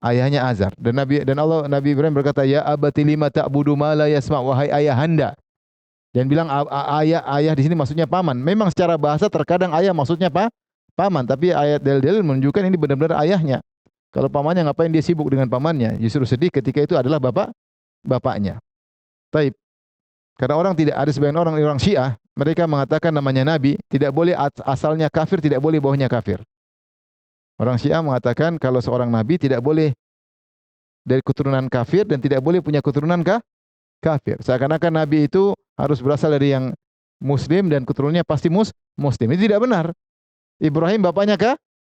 [SPEAKER 1] ayahnya Azar dan Nabi Ibrahim berkata ya abati lima ta'budu ma la yasma, wahai ayahanda. Dan bilang ayah di sini maksudnya paman. Memang secara bahasa terkadang ayah maksudnya paman, tapi ayat dalil-dalil menunjukkan ini benar-benar ayahnya. Kalau pamannya ngapain dia sibuk dengan pamannya? Justru sedih ketika itu adalah bapaknya. Taib. Karena orang tidak ada sebagian orang Syiah, mereka mengatakan namanya nabi, tidak boleh asalnya kafir, tidak boleh bawahnya kafir. Orang Syiah mengatakan kalau seorang nabi tidak boleh dari keturunan kafir dan tidak boleh punya keturunan kafir. Seakan-akan nabi itu harus berasal dari yang muslim dan keturunannya pasti muslim. Ini tidak benar. Ibrahim bapaknya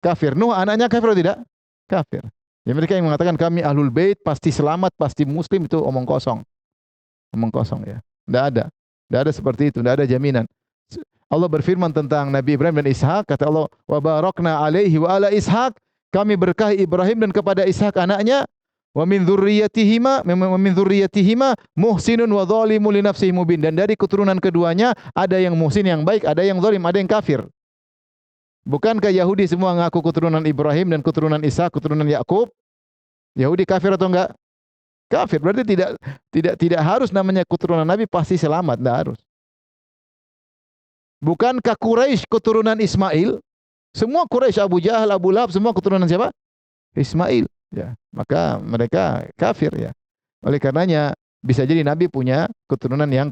[SPEAKER 1] kafir, Nuh anaknya kafir atau tidak? Kafir. Ya mereka yang mengatakan kami ahlul bait pasti selamat, pasti muslim, itu omong kosong. Omong kosong ya. Tidak ada. Tidak ada seperti itu, tidak ada jaminan. Allah berfirman tentang Nabi Ibrahim dan Ishak, kata Allah, wa barakna alaihi wa ala Ishak, kami berkahi Ibrahim dan kepada Ishak anaknya, wa min dzurriyyatihima muhsinun wa dzalimun li nafsihi mubin, dan dari keturunan keduanya ada yang muhsin yang baik, ada yang zalim, ada yang kafir. Bukankah Yahudi semua ngaku keturunan Ibrahim dan keturunan Ishak, keturunan Yakub? Yahudi kafir atau enggak? Kafir. Berarti tidak harus namanya keturunan Nabi pasti selamat, tidak harus. Bukankah Quraisy keturunan Ismail? Semua Quraisy, Abu Jahal, Abu Lahab, semua keturunan siapa? Ismail. Ya, maka mereka kafir ya. Oleh karenanya bisa jadi Nabi punya keturunan yang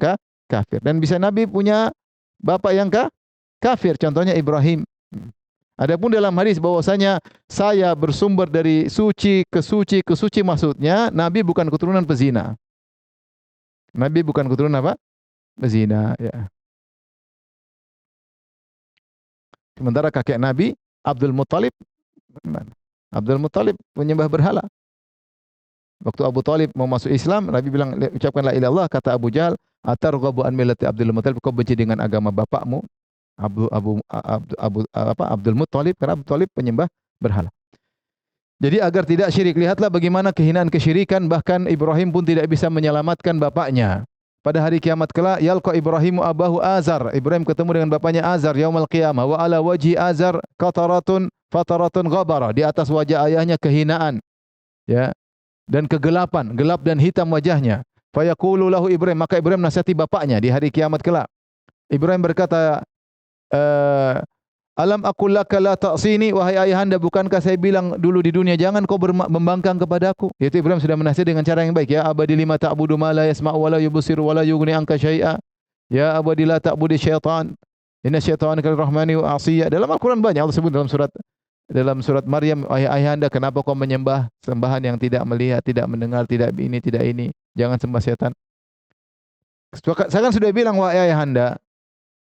[SPEAKER 1] kafir dan bisa Nabi punya bapak yang kafir. Contohnya Ibrahim. Adapun dalam hadis bahwasanya saya bersumber dari suci ke suci ke suci, maksudnya Nabi bukan keturunan pezina. Nabi bukan keturunan apa? Pezina ya. Sementara kakek Nabi Abdul Muttalib menyembah berhala. Waktu Abu Talib mau masuk Islam, Nabi bilang ucapkan la ilaha illallah, kata Abu Jahal, atarghabu an millati Abdul Muttalib, kau benci dengan agama bapakmu Abdul Muttalib, karena Abu Talib penyembah berhala. Jadi agar tidak syirik, lihatlah bagaimana kehinaan kesyirikan, bahkan Ibrahim pun tidak bisa menyelamatkan bapaknya. Pada hari kiamat kelak, yalqa Ibrahimu abahu Azar. Ibrahim ketemu dengan bapaknya Azar yaumal qiyamah, wa ala wajhi Azar fataratun ghabara. Di atas wajah ayahnya kehinaan. Ya. Dan kegelapan, gelap dan hitam wajahnya. Fayaqulu lahu Ibrahim, maka Ibrahim nasihati bapaknya di hari kiamat kelak. Ibrahim berkata, alam aqul laka la ta'sini, wahai ayahanda, bukankah saya bilang dulu di dunia jangan kau membangkang kepadaku? Yaitu Ibrahim sudah menasihati dengan cara yang baik. Ya abadi lima ta'budu ma la yasma'u wa la yubsiru wa la yughni anka syai'a. Ya abadi la ta'budi syaitan. Inna syaitana kal rahmani wa asiya. Dalam Al-Qur'an banyak Allah sebut dalam surat Maryam, wahai ayahanda, kenapa kau menyembah sembahan yang tidak melihat, tidak mendengar, tidak ini, tidak ini? Jangan sembah setan. Saya kan sudah bilang wahai ayahanda,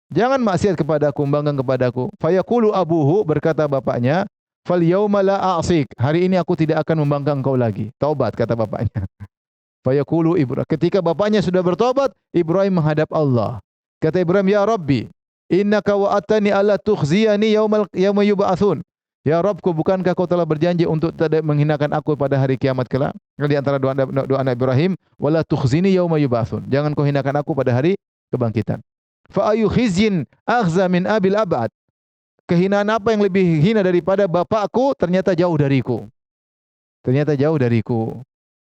[SPEAKER 1] jangan maksiat kepadaku, membangkang kepadaku. Fayaqulu abuhu, berkata bapaknya, fal yauma la a'sik, hari ini aku tidak akan membangkang kau lagi. Taubat, kata bapaknya. Fayaqulu Ibrahim, ketika bapaknya sudah bertobat, Ibrahim menghadap Allah. Kata Ibrahim, ya Rabbi, innaka wa'atani alla tukhziyani yauma yub'atsun. Ya Rabbku, bukankah kau telah berjanji untuk tidak menghinakan aku pada hari kiamat kelak? Di antara doa Nabi Ibrahim, wala tukhzini yauma yub'atsun. Jangan kau hinakan aku pada hari kebangkitan. Fa ayu khizyin akhza min abil abad. kehinaan apa yang lebih hina daripada bapakku? Ternyata jauh dariku. Ternyata jauh dariku.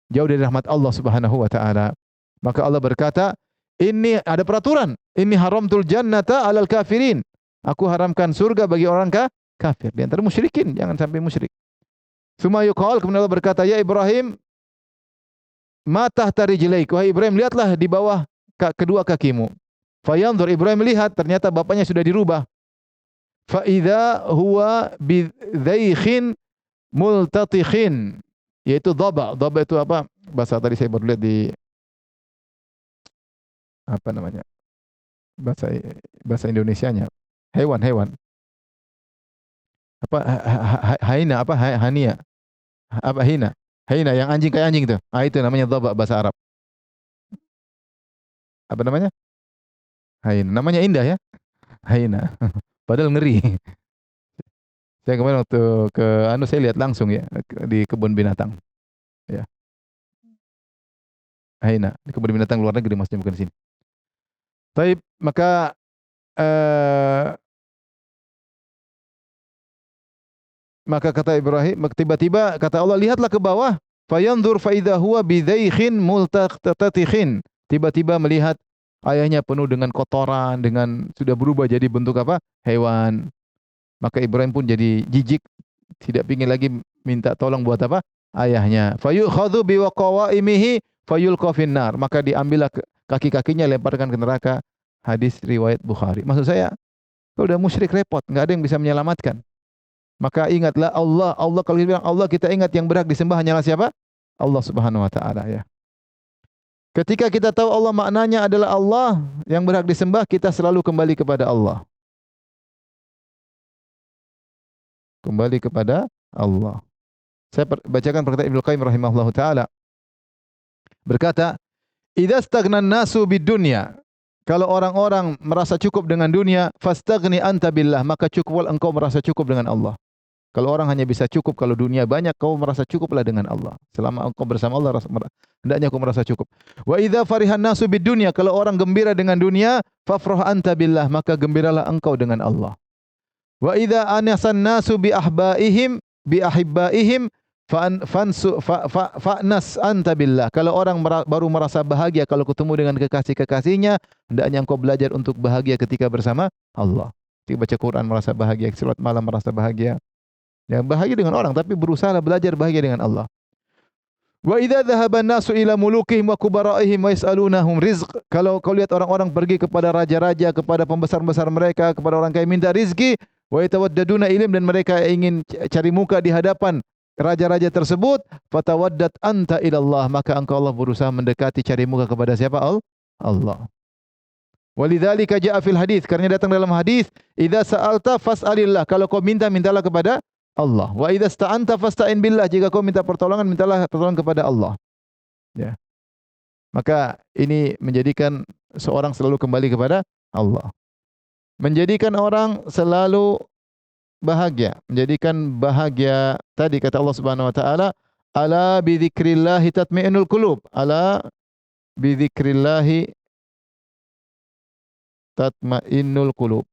[SPEAKER 1] Jauh dari rahmat Allah Subhanahu wa taala. Maka Allah berkata, ini ada peraturan. Ini haramtul jannata 'alal kafirin. Aku haramkan surga bagi orang kafir. Di antara musyrikin, jangan sampai musyrik. Tsumma yuqal, kemudian Allah berkata, ya Ibrahim, ma tahta rijlaik, wahai Ibrahim, lihatlah di bawah kedua kakimu. Fayanzur, Ibrahim melihat, ternyata bapaknya sudah dirubah. Fa idza huwa bidzaikhin multatikhin, yaitu dhaba. Dhaba itu apa? Bahasa tadi saya baru lihat di apa namanya? Bahasa Indonesianya. Hewan. Apa haina apa hania? Apa hina? Hina yang anjing kayak anjing itu. Ah itu namanya dhaba bahasa Arab. Apa namanya? Haina. Namanya indah ya. Haina. Padahal ngeri. Saya kemarin waktu ke saya lihat langsung ya di kebun binatang. Ya. Haina, di kebun binatang luar negeri maksudnya bukan di sini. Taib, maka maka kata Ibrahim, tiba-tiba kata Allah, lihatlah ke bawah, fayanzur fa idza huwa bidzaikhin multatikhin. Tiba-tiba melihat ayahnya penuh dengan kotoran, dengan sudah berubah jadi bentuk apa? Hewan. Maka Ibrahim pun jadi jijik, tidak ingin lagi minta tolong buat apa? Ayahnya. Fayukhadhu biwaqawaimihi fayulqa finnar. Maka diambillah kaki-kakinya, lemparkan ke neraka. Hadis riwayat Bukhari. Maksud saya, kalau udah musyrik repot, enggak ada yang bisa menyelamatkan. Maka ingatlah Allah. Allah kalau kita bilang Allah, kita ingat yang berhak disembah hanyalah siapa? Allah Subhanahu wa taala ya. Ketika kita tahu Allah maknanya adalah Allah yang berhak disembah, kita selalu kembali kepada Allah. Kembali kepada Allah. Saya bacakan perkataan Ibnu Qayyim rahimahullahu taala. Berkata, "Idza stagna an-nasu bid-dunya." Kalau orang-orang merasa cukup dengan dunia, fastaghni anta billah, maka cukuplah engkau merasa cukup dengan Allah. Kalau orang hanya bisa cukup kalau dunia banyak, kau merasa cukuplah dengan Allah. Selama engkau bersama Allah, hendaknya kau merasa cukup. Wa idza farihan nasu bid-dunya, kalau orang gembira dengan dunia, fafrah anta billah, maka gembiralah engkau dengan Allah. Wa idza anasan nasu bi ahbaihim bi ahibbaihim fa'nas anta billah. Kalau orang baru merasa bahagia kalau ketemu dengan kekasih-kekasihnya, hendaknya engkau belajar untuk bahagia ketika bersama Allah. Ketika baca Quran merasa bahagia, salat malam merasa bahagia. Ya, bahagia dengan orang tapi berusaha belajar bahagia dengan Allah. Wa idza dhahaba an-nasu ila mulukihim wa kubara'ihim wa yas'alunahum rizq. Kalau kau lihat orang-orang pergi kepada raja-raja, kepada pembesar-besar mereka, kepada orang kaya minta rizki, wa yatawaddaduna ilim, dan mereka ingin cari muka di hadapan raja-raja tersebut, fatawaddat anta ila Allah, maka engkau Allah berusaha mendekati cari muka kepada siapa? Allah. Walidzalika jaa fil hadis, karena datang dalam hadis, idza sa'alta fas'alillah, kalau kau minta, mintalah kepada Allah. Wa idza sta'anta fasta'in billah, jika kau minta pertolongan, mintalah pertolongan kepada Allah. Ya. Maka ini menjadikan seorang selalu kembali kepada Allah. Menjadikan orang selalu bahagia, menjadikan bahagia. Tadi kata Allah Subhanahu wa taala, ala bi dzikrillah tatma'innul qulub. Ala bi dzikrillah tatma'innul qulub.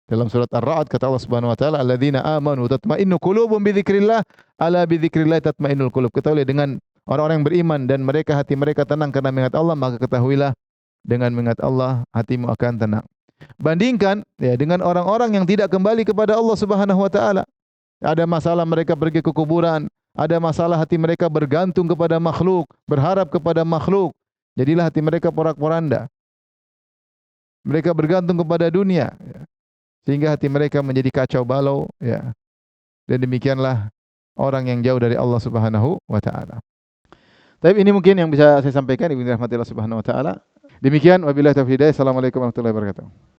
[SPEAKER 1] Dalam surat Ar-Ra'd kata Allah Subhanahu wa taala, alladzina amanu tatma'innu qulubum bi dzikrillah, ala bi dzikrillah tatma'innul qulub. Ketahuilah dengan orang-orang yang beriman dan mereka hati mereka tenang karena mengingat Allah, maka ketahuilah dengan mengingat Allah hatimu akan tenang. Bandingkan ya dengan orang-orang yang tidak kembali kepada Allah Subhanahu wa taala. Ada masalah mereka pergi ke kuburan, ada masalah hati mereka bergantung kepada makhluk, berharap kepada makhluk. Jadilah hati mereka porak-poranda. Mereka bergantung kepada dunia ya. Sehingga hati mereka menjadi kacau balau ya. Dan demikianlah orang yang jauh dari Allah Subhanahu wa taala. Tapi ini mungkin yang bisa saya sampaikan, Ibnu rahmatillah Subhanahu wa taala. Demikian wabillahi taufiq hidayah. Assalamualaikum warahmatullahi wabarakatuh.